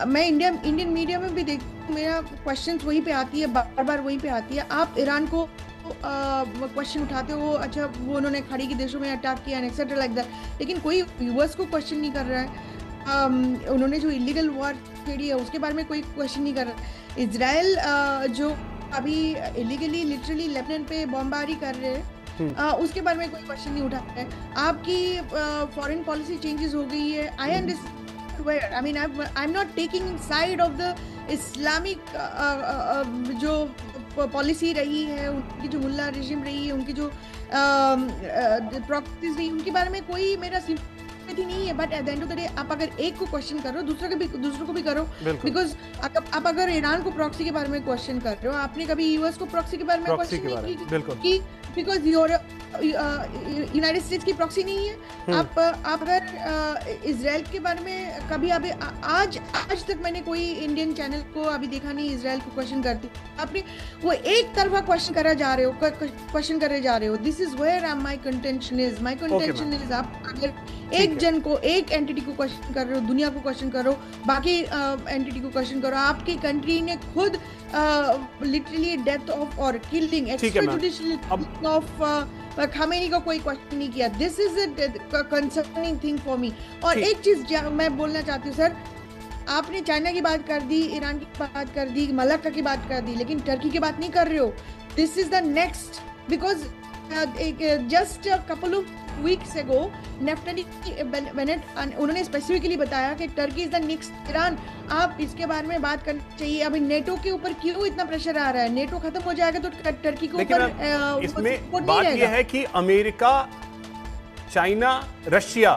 मैं इंडियन मीडिया में भी देखती हूँ, मेरा क्वेश्चन वहीं पे आती है, बार बार वहीं पे आती है। आप ईरान को क्वेश्चन उठाते हो, अच्छा वो उन्होंने खाड़ी के देशों में अटैक किया एंड एक्सेट्रा लाइक दैट, लेकिन कोई यूएस को क्वेश्चन नहीं कर रहा है। उन्होंने जो इलीगल वॉर छेड़ी है उसके बारे में कोई क्वेश्चन नहीं कर रहा है। इजराइल जो अभी इलीगली लिटरली लेबनान पे बॉम्बारी कर रहे हैं, उसके बारे में कोई क्वेश्चन नहीं उठा रहा है। आपकी फॉरेन पॉलिसी चेंजेस हो गई है। I understand where, I mean I am not taking side of the Islamic जो पॉलिसी रही है, उनकी जो मुल्ला रेजिम रही है, उनकी जो प्रॉक्सीज रही, उनके बारे में कोई मेरा सिंपैथी नहीं है, but at the end of the day आप अगर एक को क्वेश्चन कर रहे हो दूसरों को भी करो, बिकॉज आप अगर ईरान को प्रॉक्सी के बारे में क्वेश्चन कर रहे हो, आपने कभी यूएस को प्रॉक्सी के बारे में क्वेश्चन नहीं की, बिकॉज यूनाइटेड स्टेट्स की प्रॉक्सी नहीं है। आप अगर इजराइल के बारे में कभी अभी आज तक मैंने कोई इंडियन चैनल को अभी देखा नहीं इजराइल को क्वेश्चन करती, आपने वो एक तरफा क्वेश्चन करे जा रहे हो। This is where my contention is आप अगर एक जन को, एक एंटिटी को क्वेश्चन कर रहे हो, दुनिया को क्वेश्चन करो, बाकी एंटिटी को क्वेश्चन करो। आपकी कंट्री ने खुद लिटरली डेथ ऑफ और किलिंग एक्स्ट्राजुडिशियल ऑफ खामेनी को कोई क्वेश्चन नहीं किया। This is a concerning thing for me. और एक चीज मैं बोलना चाहती हूँ सर, आपने चाइना की बात कर दी, ईरान की बात कर दी, मलक्का की बात कर दी, लेकिन टर्की की बात नहीं कर रहे हो। This is the next, because just a couple of weeks एगो नेफ्टली बेनेट उन्होंने स्पेसिफिकली बताया कि Turkey is the next Iran. आप इसके बारे में बात करनी चाहिए। अभी नेटो के ऊपर क्यों इतना प्रेशर आ रहा है? नेटो खत्म हो जाएगा तो टर्की के ऊपर इसमें बात यह है कि अमेरिका, चाइना, रशिया,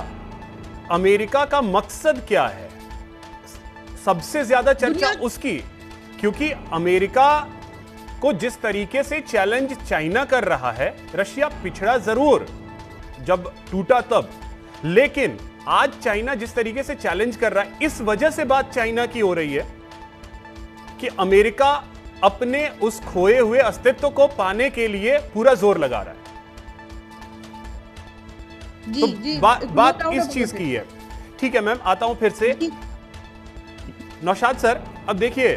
अमेरिका का मकसद क्या है? सबसे ज्यादा चर्चा उसकी, क्योंकि अमेरिका को जिस तरीके से चैलेंज चाइना कर रहा है, रशिया पिछड़ा जरूर जब टूटा तब, लेकिन आज चाइना जिस तरीके से चैलेंज कर रहा है, इस वजह से बात चाइना की हो रही है कि अमेरिका अपने उस खोए हुए अस्तित्व को पाने के लिए पूरा जोर लगा रहा है। जी, तो जी, बात इस चीज की है। ठीक है मैम, आता हूं फिर से नौशाद सर। अब देखिए,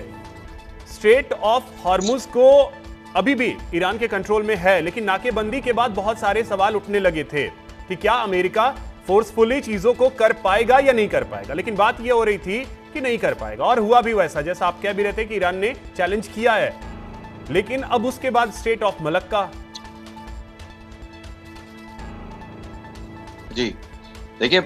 स्ट्रेट ऑफ हॉर्मुज को अभी भी ईरान के कंट्रोल में है, लेकिन नाकेबंदी के बाद बहुत सारे सवाल उठने लगे थे कि क्या अमेरिका फोर्सफुली चीजों को कर पाएगा या नहीं कर पाएगा। लेकिन बात यह हो रही थी कि नहीं कर पाएगा, और हुआ भी वैसा जैसा आप कह भी रहे थे कि ईरान ने चैलेंज किया है। लेकिन अब उसके बाद स्टेट ऑफ मलक्का। जी देखिए,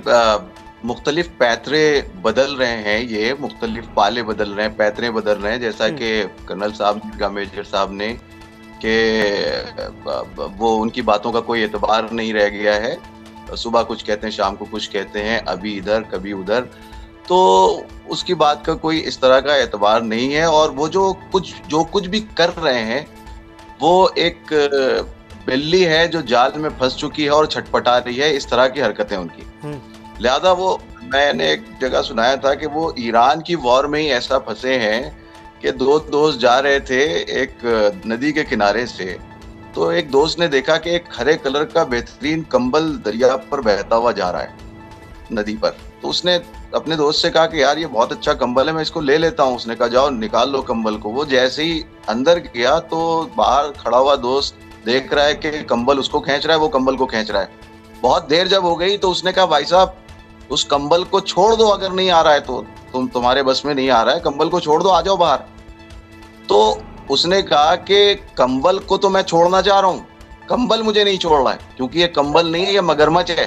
मुख्तलिफ पैतरे बदल रहे हैं, ये मुख्तलिफ पाले बदल रहे हैं, पैतरे बदल रहे हैं, जैसा कि कर्नल साहब का मेजर साहब ने कि वो उनकी बातों का कोई एतबार नहीं रह गया है। सुबह कुछ कहते हैं, शाम को कुछ कहते हैं, अभी इधर कभी उधर, तो उसकी बात का कोई इस तरह का एतबार नहीं है। और वो जो कुछ भी कर रहे हैं, वो एक बिल्ली है जो जाल में फंस चुकी है और छटपटा रही है, इस तरह की हरकतें उनकी। लिहाजा वो, मैंने एक जगह सुनाया था कि वो ईरान की वॉर में ही ऐसा फंसे हैं कि दो दोस्त जा रहे थे एक नदी के किनारे से, तो एक दोस्त ने देखा कि एक हरे कलर का बेहतरीन कंबल दरिया पर बहता हुआ जा रहा है नदी पर। तो उसने अपने दोस्त से कहा कि यार ये बहुत अच्छा कंबल है, मैं इसको ले लेता हूँ। उसने कहा जाओ निकाल लो कंबल को। वो जैसे ही अंदर गया तो बाहर खड़ा हुआ दोस्त देख रहा है कि कंबल उसको खींच रहा है, वो कंबल को खींच रहा है। बहुत देर जब हो गई तो उसने कहा भाई साहब उस कंबल को छोड़ दो, अगर नहीं आ रहा है तो, तुम्हारे बस में नहीं आ रहा है, कंबल को छोड़ दो, आ जाओ बाहर। तो उसने कहा कि कंबल को तो मैं छोड़ना चाह रहा हूँ, कंबल मुझे नहीं छोड़ रहा है, क्योंकि ये कंबल नहीं है, ये मगरमच्छ है।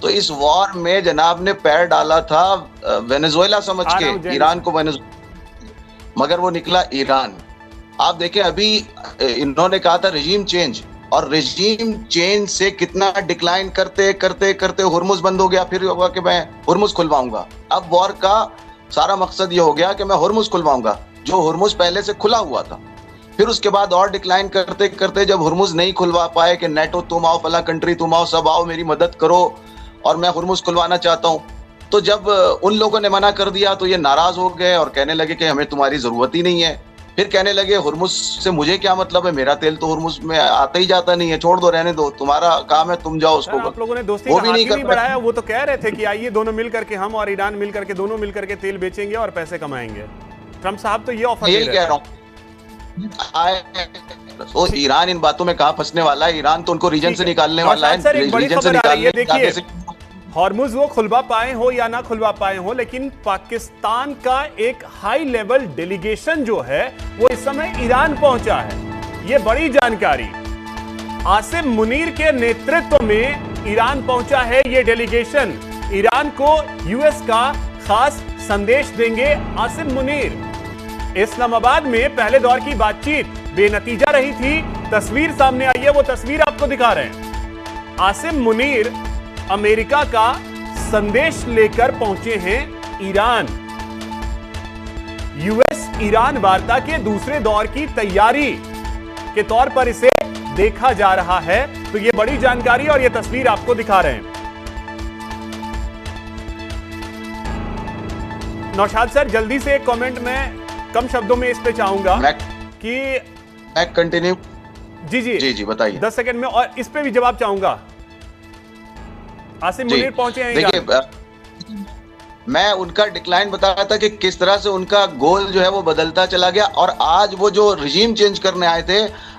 तो इस वॉर में जनाब ने पैर डाला था वेनेजुएला समझ के, ईरान को वेनेजुएला, मगर वो निकला ईरान। आप देखें, अभी इन्होंने कहा था रेजिम चेंज, और रेजिम चेंज से कितना डिक्लाइन करते करते करते हुर्मुज बंद हो गया। फिर होगा कि मैं हुर्मुज खुलवाऊंगा। अब वॉर का सारा मकसद ये हो गया कि मैं हुर्मुज खुलवाऊंगा, जो हुर्मुज पहले से खुला हुआ था। फिर उसके बाद और डिक्लाइन करते करते जब हुर्मुज नहीं खुलवा पाए कि नेटो तुम आओ, फला कंट्री तुम आओ, सब आओ मेरी मदद करो और मैं हुर्मुज खुलवाना चाहता हूँ, तो जब उन लोगों ने मना कर दिया तो ये नाराज हो गए और कहने लगे कि हमें तुम्हारी जरूरत ही नहीं है। फिर कहने लगे हुर्मुज से मुझे क्या मतलब है, मेरा तेल तो हुर्मुज में आता ही जाता नहीं है, छोड़ दो, रहने दो, तुम्हारा काम है, तुम जाओ उसको। आप लोगों ने दोस्ती का हाथ नहीं बढ़ाया। वो तो कह रहे थे कि आइए दोनों मिल करके, हम और ईरान मिल करके, दोनों मिल करके तेल बेचेंगे और पैसे कमाएंगे। ट्रम्प साहब तो ये ऑफर दे रहे हैं। तो ईरान इन बातों में कहाँ फंसने वाला है? ईरान तो उनको रीजन से निकालने वाला है। सर, एक बड़ी खबर आ रही है, देखिए हॉर्मुज वो खुलवा पाए हो या ना खुलवा पाए हो, लेकिन पाकिस्तान का एक हाई लेवल डेलीगेशन जो है वो इस समय ईरान पहुंचा है। ये बड़ी जानकारी, आसिम मुनीर के नेतृत्व में ईरान पहुंचा है ये डेलीगेशन। ईरान को यूएस का खास संदेश देंगे आसिम मुनीर। इस्लामाबाद में पहले दौर की बातचीत बेनतीजा रही थी। तस्वीर सामने आई है, वो तस्वीर आपको दिखा रहे हैं। आसिम मुनीर अमेरिका का संदेश लेकर पहुंचे हैं ईरान। यूएस ईरान वार्ता के दूसरे दौर की तैयारी के तौर पर इसे देखा जा रहा है। तो ये बड़ी जानकारी और ये तस्वीर आपको दिखा रहे हैं। नौशाद सर, जल्दी से एक कमेंट में कम शब्दों में इस पे चाहूंगा कि मैं कंटिन्यू जी बताइए 10 सेकंड में, और इस पे भी जवाब चाहूंगा। आसिम मुनीर पहुंचे हैं। देखिए, मैं उनका डिक्लाइन बता रहा था कि किस तरह से उनका गोल जो है वो बदलता चला गया, और आज वो जो रिजीम चेंज करने आए थे,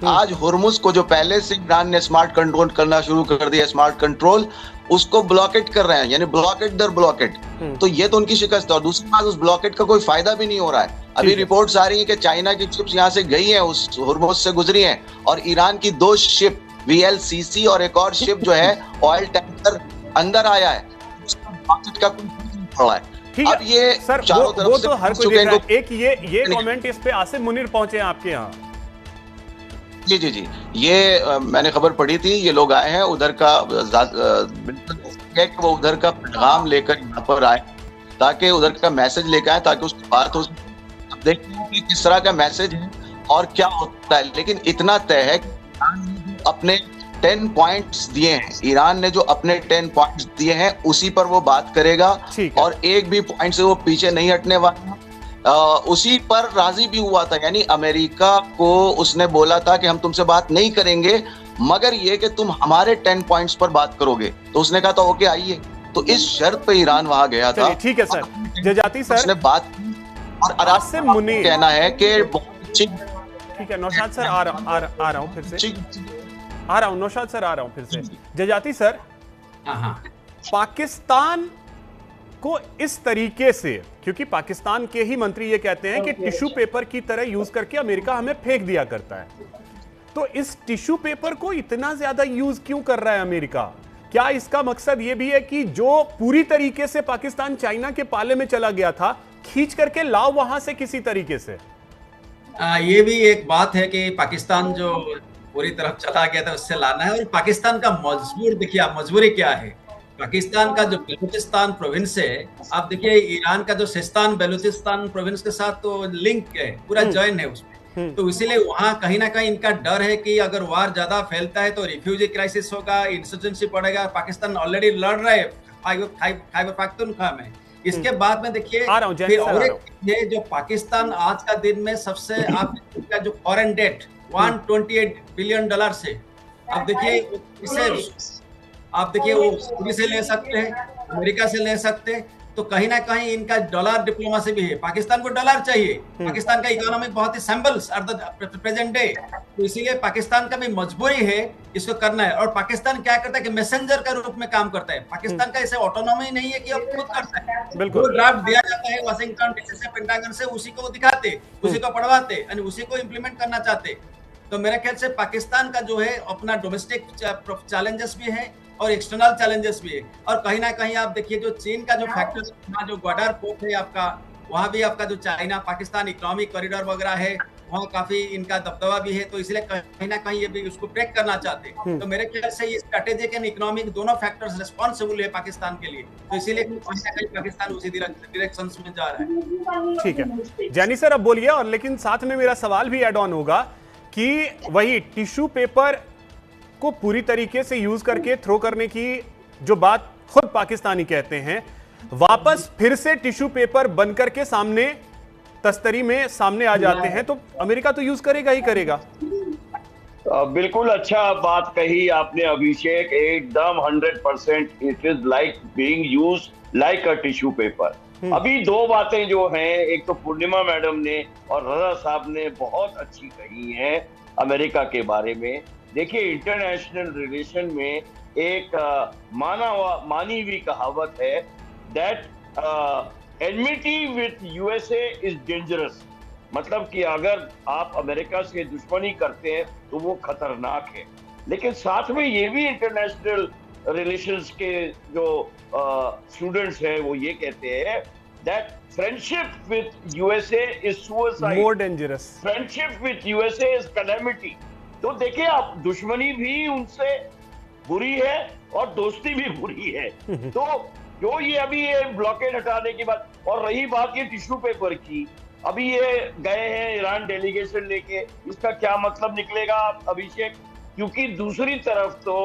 आज हुर्मुज को जो पहले से ईरान ने स्मार्ट कंट्रोल करना शुरू कर दिया, स्मार्ट कंट्रोल, उसको ब्लॉकेट कर रहे हैं, यानी ब्लॉकेट दर ब्लॉकेट। तो ये तो उनकी शिकस्त है। और दूसरी बात, उस ब्लॉकेट का कोई फायदा भी नहीं हो रहा है। अभी रिपोर्ट्स आ रही है कि चाइना की शिप्स यहाँ से गई हैं, उस हुर्मुज से गुजरी हैं, और ईरान की 2 शिप VLCC और एक और शिप जो है ऑयल टैंकर अंदर आया है। उसका ब्लॉकेट का कोई पड़ा है। ठीक है, अब ये सर चारों तरफ वो से तो हर कोई देख रहा है। एक ये कमेंट इस पे आसिम मुनीर पहुंचे हैं आपके यहाँ। जी, ये मैंने खबर पढ़ी थी, ये लोग आए हैं उधर का, वो उधर का पैगाम लेकर यहाँ पर आए, ताकि उधर का मैसेज लेकर आए, ताकि उसकी बात हो। अब देखते हैं कि किस तरह का मैसेज है और क्या होता है। लेकिन इतना तय है कि अपने 10 पॉइंट्स दिए हैं, ईरान ने जो अपने 10 पॉइंट्स दिए हैं उसी पर वो बात करेगा, और एक भी पॉइंट से वो पीछे नहीं हटने वाला। उसी पर राजी भी हुआ था, यानी अमेरिका को उसने बोला था कि हम तुमसे बात नहीं करेंगे, मगर ये कि तुम हमारे 10 पॉइंट्स पर बात करोगे। तो उसने कहा था ओके आइए। तो इस शर्त पे ईरान वहां गया था। ठीक है सर, जजाती सर, उसने बात की, और आसिम मुनीर कहना है कि बहुत अच्छी। ठीक है नौशाद सर, आ रहा हूं फिर से, आ रहा हूं नौशाद सर, आ रहा हूं फिर से। जजाती सर, पाकिस्तान को इस तरीके से, क्योंकि पाकिस्तान के ही मंत्री ये कहते हैं कि टिश्यू पेपर की तरह यूज करके अमेरिका हमें फेंक दिया करता है, तो इस टिश्यू पेपर को इतना ज्यादा यूज क्यों कर रहा है अमेरिका? क्या इसका मकसद ये भी है कि जो पूरी तरीके से पाकिस्तान चाइना के पाले में चला गया था, खींच करके लाओ वहां से किसी तरीके से? ये भी एक बात है कि पाकिस्तान जो पूरी तरफ चला गया था उससे लाना है। और पाकिस्तान का मजबूरी क्या है? पाकिस्तान का जो बलूचिस्तान प्रोविंस है, आप देखिए ईरान का जो सिस्तान बलूचिस्तान प्रोविंस के साथ तो लिंक है, पूरा जॉइन है उसमें। तो इसीलिए वहां कहीं ना कहीं इनका डर है कि अगर वार ज्यादा फैलता है तो रिफ्यूजी क्राइसिस होगा, इंसर्जेंसी पड़ेगा। पाकिस्तान ऑलरेडी लड़ रहा है खैबर पख्तूनख्वा में। इसके बाद में देखिए फिर और ये जो पाकिस्तान आज का दिन में सबसे आप जो फॉरेन डेट $128 बिलियन से, आप देखिए इसे आप देखिए वो सऊदी से ले सकते हैं, अमेरिका से ले सकते हैं। तो कहीं ना कहीं इनका डॉलर डिप्लोमेसी भी है। पाकिस्तान को डॉलर चाहिए, पाकिस्तान का इकोनॉमी बहुत ही shambles at the present day, तो इसीलिए पाकिस्तान का भी मजबूरी है इसको करना है। और पाकिस्तान क्या करता है कि मैसेंजर का रूप में काम करता है। पाकिस्तान का ऐसे ऑटोनॉमी नहीं है कि अब खुद करता है। वो ड्राफ्ट दिया जाता है वाशिंगटन डीसी से, पेंटागन से, उसी को दिखाते, उसी को पढ़वाते और उसी को इम्प्लीमेंट करना चाहते। तो मेरे ख्याल से पाकिस्तान का जो है अपना डोमेस्टिक चैलेंजेस भी है और एक्सटर्नल चैलेंजेस भी है। और कहीं ना कहीं आप देखिए जो चीन का जो फैक्टर, जो ग्वाडर पोर्ट है आपका, वहां भी आपका जो चाइना पाकिस्तान इकोनॉमिक कॉरिडोर वगैरह है, वहाँ काफी इनका दबदबा भी है। तो इसलिए कहीं ना कहीं ये भी उसको ब्रेक करना चाहते हैं। तो मेरे ख्याल से ये स्ट्रेटेजिक एंड इकोनॉमिक दोनों फैक्टर्स रिस्पॉन्सिबल है पाकिस्तान के लिए। तो इसीलिए कहीं ना कहीं पाकिस्तान उसी डायरेक्शन में जा रहा है। ठीक है जैनी सर, अब बोलिए। और लेकिन साथ में मेरा सवाल भी एड ऑन होगा कि वही टिश्यू पेपर को पूरी तरीके से यूज करके थ्रो करने की जो बात खुद पाकिस्तानी कहते हैं, वापस फिर से टिश्यू पेपर बनकर के सामने तस्तरी में सामने आ जाते हैं, तो अमेरिका तो यूज करेगा ही करेगा। बिल्कुल अच्छा बात कही आपने अभिषेक, एकदम 100%। It is like being used like a tissue paper. अभी दो बातें जो हैं, एक तो पूर्णिमा मैडम ने और रजा साहब ने बहुत अच्छी कही हैं अमेरिका के बारे में। देखिए, इंटरनेशनल रिलेशन में एक मानी हुई कहावत है that enmity with USA is dangerous. मतलब कि अगर आप अमेरिका से दुश्मनी करते हैं तो वो खतरनाक है। लेकिन साथ में ये भी इंटरनेशनल रिलेशंस के जो स्टूडेंट्स हैं वो ये कहते हैं that friendship with USA is suicide, more dangerous. Friendship with USA is calamity. तो देखिए, आप दुश्मनी भी उनसे बुरी है और दोस्ती भी बुरी है। तो जो ये अभी ये ब्लॉकेड हटाने की बात, और रही बात ये टिश्यू पेपर की, अभी ये गए हैं ईरान डेलीगेशन लेके, इसका क्या मतलब निकलेगा अभिषेक? क्योंकि दूसरी तरफ तो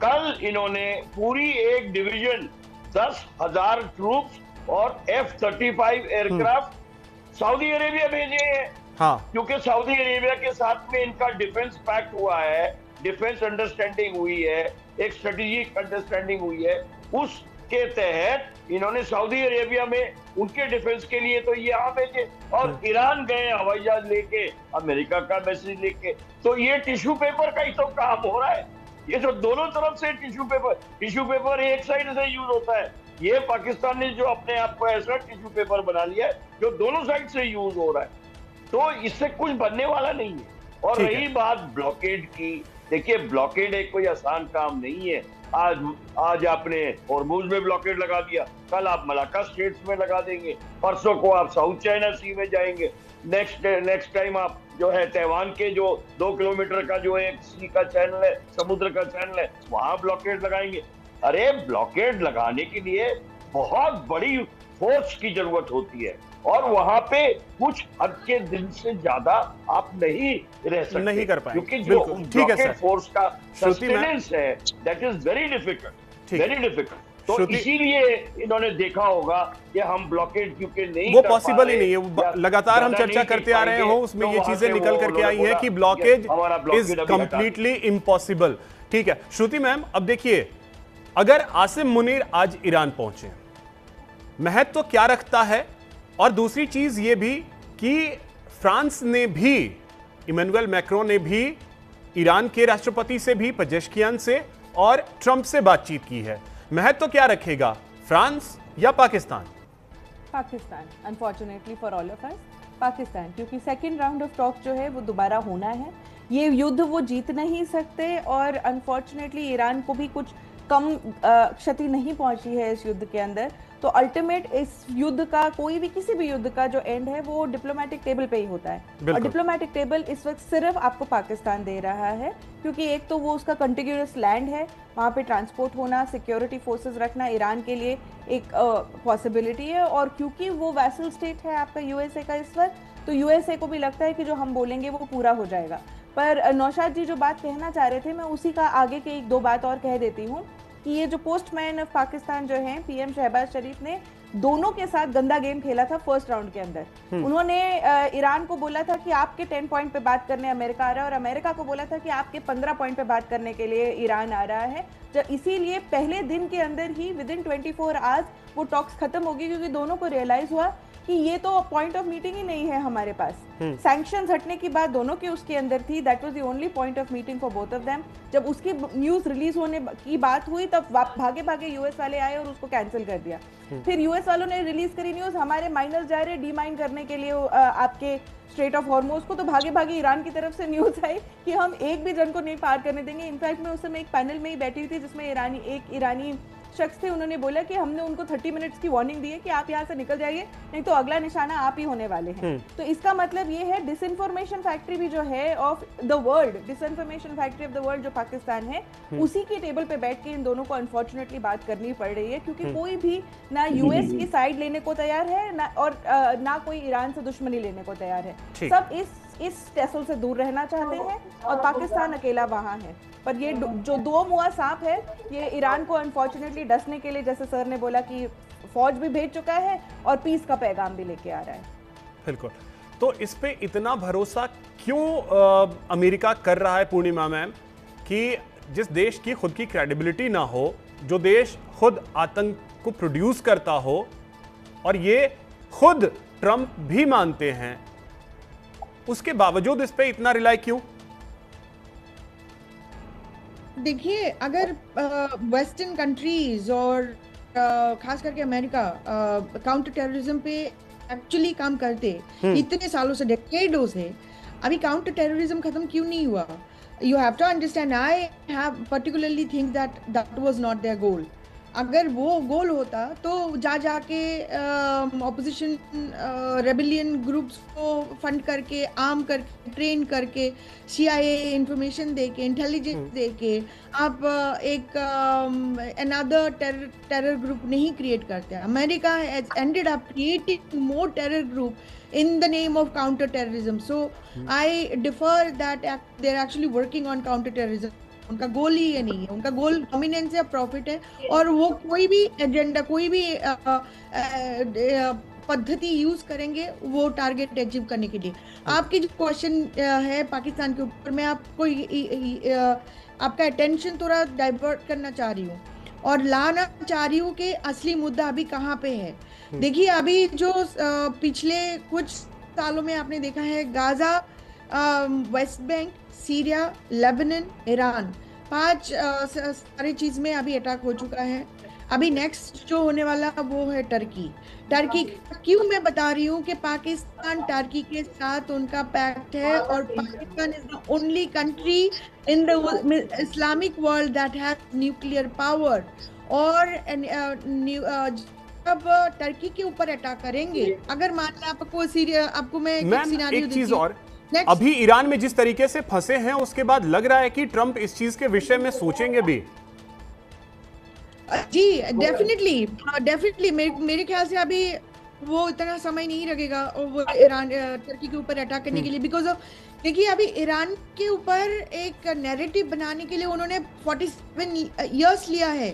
कल इन्होंने पूरी एक डिवीजन 10,000 ट्रूप्स और F-35 एयरक्राफ्ट सऊदी अरेबिया भेजे हैं। हाँ, क्योंकि सऊदी अरेबिया के साथ में इनका डिफेंस पैक्ट हुआ है, डिफेंस अंडरस्टैंडिंग हुई है, एक स्ट्रेटेजिक अंडरस्टैंडिंग हुई है, उसके तहत इन्होंने सऊदी अरेबिया में उनके डिफेंस के लिए तो ये यहाँ भेजे, और ईरान गए हवाई जहाज लेके, अमेरिका का मैसेज लेके। तो ये टिश्यू पेपर का ही तो काम हो रहा है। ये तो दोनों तरफ से टिश्यू पेपर एक साइड से यूज होता है, ये पाकिस्तान ने जो अपने आप को ऐसा टिश्यू पेपर बना लिया है जो दोनों साइड से यूज हो रहा है, तो इससे कुछ बनने वाला नहीं है। और रही बात ब्लॉकेड की, देखिए ब्लॉकेड एक कोई आसान काम नहीं है। आज आपने हॉर्मुज में ब्लॉकेड लगा दिया, कल आप मलाक्का स्ट्रेट्स में लगा देंगे, परसों को आप साउथ चाइना सी में जाएंगे, नेक्स्ट टाइम आप जो है तैवान के जो 2 किलोमीटर का जो एक सी का चैनल है, समुद्र का चैनल है, वहां ब्लॉकेड लगाएंगे। अरे ब्लॉकेड लगाने के लिए बहुत बड़ी फोर्स की जरूरत होती है, और वहां पे कुछ हद के दिन से ज्यादा आप नहीं रह सकते, नहीं कर पाएंगे, क्योंकि जो ब्लॉकेड फोर्स का श्रुति सस्टेनेंस है दैट इज वेरी डिफिकल्ट। तो श्रुति, इसीलिए इन्होंने देखा होगा कि हम ब्लॉकेड क्योंकि नहीं वो कर पॉसिबल ही पा नहीं है, वो लगातार हम चर्चा करते आ रहे हो, उसमें ये चीजें निकल करके आई हैं कि ब्लॉकेज इज कंप्लीटली इम्पॉसिबल। ठीक है श्रुति मैम, अब देखिए अगर आसिम मुनीर आज ईरान पहुंचे, महत्व तो क्या रखता है? और दूसरी चीज ये भी कि फ्रांस ने भी, इमैनुअल मैक्रोन ने भी ईरान के राष्ट्रपति से भी, पेजेश्कियान से और ट्रंप से बातचीत की है, महत्व तो क्या रखेगा, फ्रांस या Pakistan? Pakistan, unfortunately for all of us Pakistan, क्योंकि सेकेंड राउंड ऑफ टॉक जो है वो दोबारा होना है। ये युद्ध वो जीत नहीं सकते, और अनफॉर्चुनेटली ईरान को भी कुछ कम क्षति नहीं पहुंची है इस युद्ध के अंदर। तो अल्टीमेट इस युद्ध का, कोई भी किसी भी युद्ध का जो एंड है वो डिप्लोमेटिक टेबल पे ही होता है, और डिप्लोमेटिक टेबल इस वक्त सिर्फ आपको पाकिस्तान दे रहा है, क्योंकि एक तो वो उसका कंटिन्यूअस लैंड है, वहाँ पे ट्रांसपोर्ट होना, सिक्योरिटी फोर्सेस रखना ईरान के लिए एक पॉसिबिलिटी है, और क्योंकि वो वैसल स्टेट है आपका यूएसए का इस वक्त, तो यूएसए को भी लगता है कि जो हम बोलेंगे वो पूरा हो जाएगा। पर नौशाद जी जो बात कहना चाह रहे थे, मैं उसी का आगे के 1-2 बात और कह देती हूँ कि ये जो पोस्टमैन ऑफ पाकिस्तान जो हैं पीएम शहबाज शरीफ ने दोनों के साथ गंदा गेम खेला था फर्स्ट राउंड के अंदर। उन्होंने ईरान को बोला था कि आपके 10 पॉइंट पे बात करने अमेरिका आ रहा है, और अमेरिका को बोला था कि आपके 15 पॉइंट पे बात करने के लिए ईरान आ रहा है। जब इसीलिए पहले दिन के अंदर ही विदिन 24 आवर्स वो टॉक्स खत्म होगी, क्योंकि दोनों को रियलाइज हुआ कि ये तो पॉइंट ऑफ मीटिंग ही नहीं है हमारे पास। सैंक्शंस हटने की बात दोनों के उसके अंदर थी, that was the only point of meeting for both of them. जब उसकी न्यूज रिलीज होने की बात हुई तब भागे भागे यूएस वाले आए और उसको कैंसिल कर दिया। फिर यूएस वालों ने रिलीज करी न्यूज, हमारे माइनर्स जा रहे डीमाइन करने के लिए आपके स्ट्रेट ऑफ हॉर्मुज को, तो भागे भागे ईरान की तरफ से न्यूज आई कि हम एक भी जन को नहीं पार करने देंगे। इनफैक्ट मैं उस समय एक पैनल में ही बैठी हुई थी जिसमें एक ईरानी शख्स थे, उन्होंने बोला कि हमने उनको 30 मिनट्स की वार्निंग दी है कि आप यहाँ से निकल जाइए, नहीं तो अगला निशाना आप ही होने वाले हैं। तो इसका मतलब ये है डिसइंफॉर्मेशन फैक्ट्री भी जो है of the world, disinformation factory of the world जो पाकिस्तान है, उसी के टेबल पे बैठ के इन दोनों को अनफॉर्चुनेटली बात करनी पड़ रही है, क्योंकि कोई भी ना यूएस की साइड लेने को तैयार है ना, और ना कोई ईरान से दुश्मनी लेने को तैयार है। सब इस टेसल से दूर रहना चाहते हैं, और पाकिस्तान अकेला वहां है। पर ये जो दो मुआ सांप है, ये ईरान को अनफॉर्चुनेटली डसने के लिए, जैसे सर ने बोला कि फौज भी भेज चुका है और पीस का पैगाम भी लेके आ रहा है। बिल्कुल, तो इस पे इतना भरोसा क्यों अमेरिका कर रहा है पूर्णिमा मैम, कि जिस देश की खुद की क्रेडिबिलिटी ना हो, जो देश खुद आतंक को प्रोड्यूस करता हो, और ये खुद ट्रंप भी मानते हैं, उसके बावजूद इस पे इतना रिलाई क्यों? देखिए, अगर वेस्टर्न कंट्रीज और खास करके अमेरिका काउंटर टेररिज्म पे एक्चुअली काम करते इतने सालों से, डेकेडों से, अभी काउंटर टेररिज्म खत्म क्यों नहीं हुआ? You have to understand, I have particularly think that that was not their goal. अगर वो गोल होता तो जाके ऑपोजिशन रेबेलियन ग्रुप्स को फंड करके, आर्म करके, ट्रेन करके, CIA इंफॉर्मेशन देके, इंटेलिजेंस देके आप एक अनदर टेरर ग्रुप नहीं क्रिएट करते। America has ended up creating more terror group in the name of counter terrorism. So I defer that they are actually working on counter terrorism. उनका गोल ही ये नहीं है, उनका गोल डोमिनेंस है, प्रॉफिट है, और वो कोई भी एजेंडा, कोई भी पद्धति यूज करेंगे वो टारगेट अचीव करने के लिए। आपकी जो क्वेश्चन है पाकिस्तान के ऊपर, मैं आपको आपका अटेंशन थोड़ा डाइवर्ट करना चाह रही हूँ और लाना चाह रही हूँ कि असली मुद्दा अभी कहाँ पे है। देखिए, अभी जो पिछले कुछ सालों में आपने देखा है, Gaza, West Bank, Syria, Lebanon, Iran, 5 सारी चीज में अभी अटैक हो चुका है। अभी नेक्स्ट जो होने वाला वो है टर्की। क्यों मैं बता रही हूँ कि पाकिस्तान टर्की के साथ उनका पैक्ट है, और Pakistan is the only country in the Islamic world that has nuclear power. और अब टर्की के ऊपर अटैक करेंगे, अगर मान लें आपको सीरिया, आपको मैं एक चीज और, अभी ईरान में जिस तरीके से फंसे हैं उसके बाद लग रहा है कि ट्रंप इस चीज के विषय में सोचेंगे भी। जी डेफिनेटली मेरे ख्याल से अभी वो इतना समय नहीं लगेगा और वो ईरान टर्की के ऊपर अटैक करने के लिए, बिकॉज ऑफ, देखिए अभी ईरान के ऊपर एक नैरेटिव बनाने के लिए उन्होंने 47 इयर्स लिया है।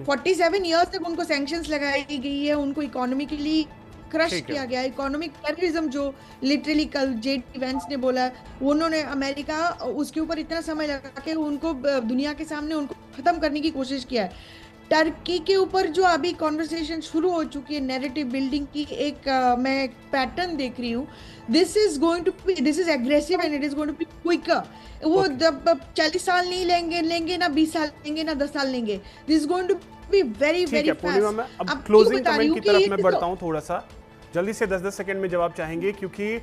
47 इयर्स तक उनको सैंक्शंस लगाई गई है, उनको इकोनॉमिकली क्रश किया गया। इकोनॉमिक टेररिज्म जो लिटरली कल JD वेंस ने बोला, उन्होंने अमेरिका उसके ऊपर इतना समय लगा के उनको दुनिया के सामने उनको खत्म करने की कोशिश किया है। टर्की के ऊपर जो अभी कॉन्वर्सेशन शुरू हो चुकी है नैरेटिव बिल्डिंग की, एक मैं एक पैटर्न देख रही हूँ। This is aggressive and it is going to be quicker. वो 40 साल नहीं लेंगे ना 20 साल लेंगे ना 10 साल लेंगे। This is going to be very very fast. अब क्लोजिंग कमेंट की तरफ मैं बढ़ता हूँ थोड़ा सा, जल्दी से 10-10 सेकंड में जवाब चाहेंगे, क्योंकि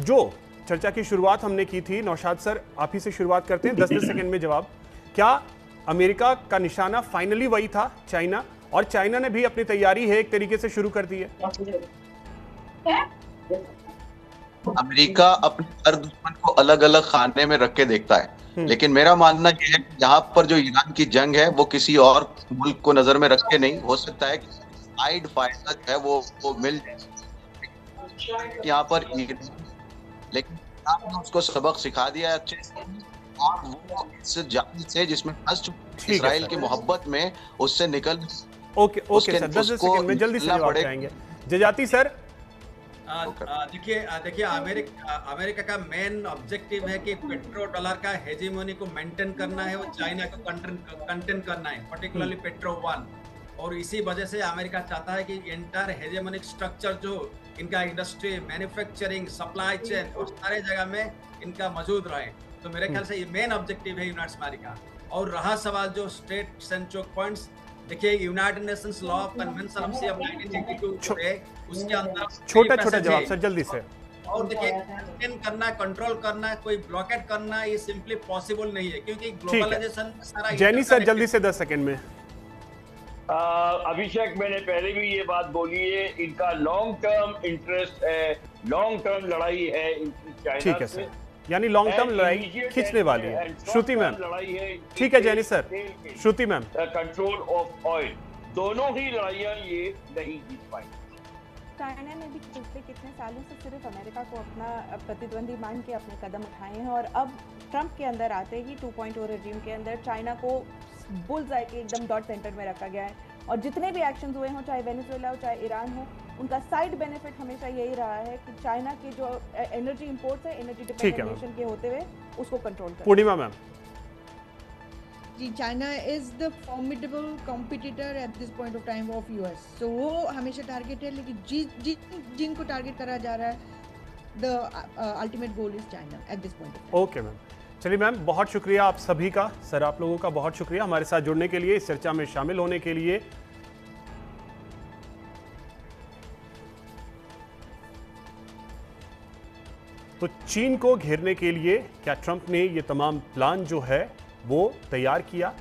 जो चर्चा की शुरुआत हमने की थी, नौशाद सर आप ही से शुरुआत करते हैं। 10-10 सेकंड में जवाब, क्या अमेरिका का निशाना फाइनली वही था चाइना, और चाइना ने भी अपनी तैयारी है एक तरीके से शुरू कर दी है? अमेरिका अपने हर दुश्मन को अलग अलग खाने में रख के देखता है, लेकिन मेरा मानना यह है कि यहाँ पर जो ईरान की जंग है वो किसी और मुल्क को नजर में रख के नहीं, हो सकता है कि साइड फायदा जो है वो मिल जाए यहाँ पर, लेकिन आपने उसको सबक सिखा दिया अच्छे से, और वो इस जंग से जिसमें इस्राइल की मोहब्बत में उससे निकल। ओके सर, 10 सेकंड में जल्दी से जवाब चाहेंगे। जजाती सर, देखिए अमेरिका का मेन ऑब्जेक्टिव है कि पेट्रो डॉलर का हेजेमोनी को मेंटेन करना है, वो चाइना को कंटेन करना है, पर्टिकुलरली पेट्रो 1। और इसी वजह से अमेरिका चाहता है कि एंटायर हेजेमोनिक स्ट्रक्चर जो इनका इंडस्ट्री, मैन्युफैक्चरिंग, सप्लाई चेन और सारे जगह में इनका मौजूद रहे। तो मेरे ख्याल से ये मेन ऑब्जेक्टिव है यूनाइटेड अमेरिका। और रहा सवाल जो स्टेट एंड चोक पॉइंट्स, देखिए United Nations law of convention of 1982 है, उसके अंदर छोटा जवाब सर जल्दी से। और देखिए कंटेन करना, कंट्रोल करना, कोई ब्लॉकेट करना, ये सिंपली पॉसिबल नहीं है, क्योंकि ग्लोबलाइजेशन सारा। जैनी सर जल्दी से 10 सेकंड में। अभिषेक, मैंने पहले भी ये बात बोली है, इनका लॉन्ग टर्म इंटरेस्ट है, लॉन्ग टर्म लड़ाई है इनकी चाइना से, यानी लॉन्ग टर्म लड़ाई खींचने वाली है। श्रुति मैम, ठीक है Jaini sir, Shruti ma'am, control of oil, दोनों ही लड़ाइयां ये नहीं जीत पाई। चाइना ने भी पिछले कितने सालों से सिर्फ अमेरिका को अपना प्रतिद्वंदी मान के अपने कदम उठाए हैं, और अब ट्रंप के अंदर आते ही 2.0 रेजिम के अंदर चाइना को बुल्सआई के एकदम डॉट सेंटर में रखा गया है। और जितने भी एक्शंस हुए हों, चाहे वेनेजुएला हो चाहे ईरान हो, उनका साइड बेनिफिट हमेशा यही रहा है कि चाइना के जो एनर्जी इंपोर्ट्स है, एनर्जी डिपेंडेंट नेशन के होते हुए उसको कंट्रोल करना। Purnima ma'am ji, China is the formidable competitor at this point of time of US. So वो हमेशा टारगेट है, लेकिन जिनको टारगेट करा जा रहा है, the ultimate goal is China eight this point of time. Okay ma'am, चलिए मैम, बहुत शुक्रिया आप सभी का, सर आप लोगों का बहुत शुक्रिया हमारे साथ जुड़ने के लिए, इस चर्चा में शामिल होने के लिए। तो चीन को घेरने के लिए क्या ट्रंप ने ये तमाम प्लान जो है वो तैयार किया?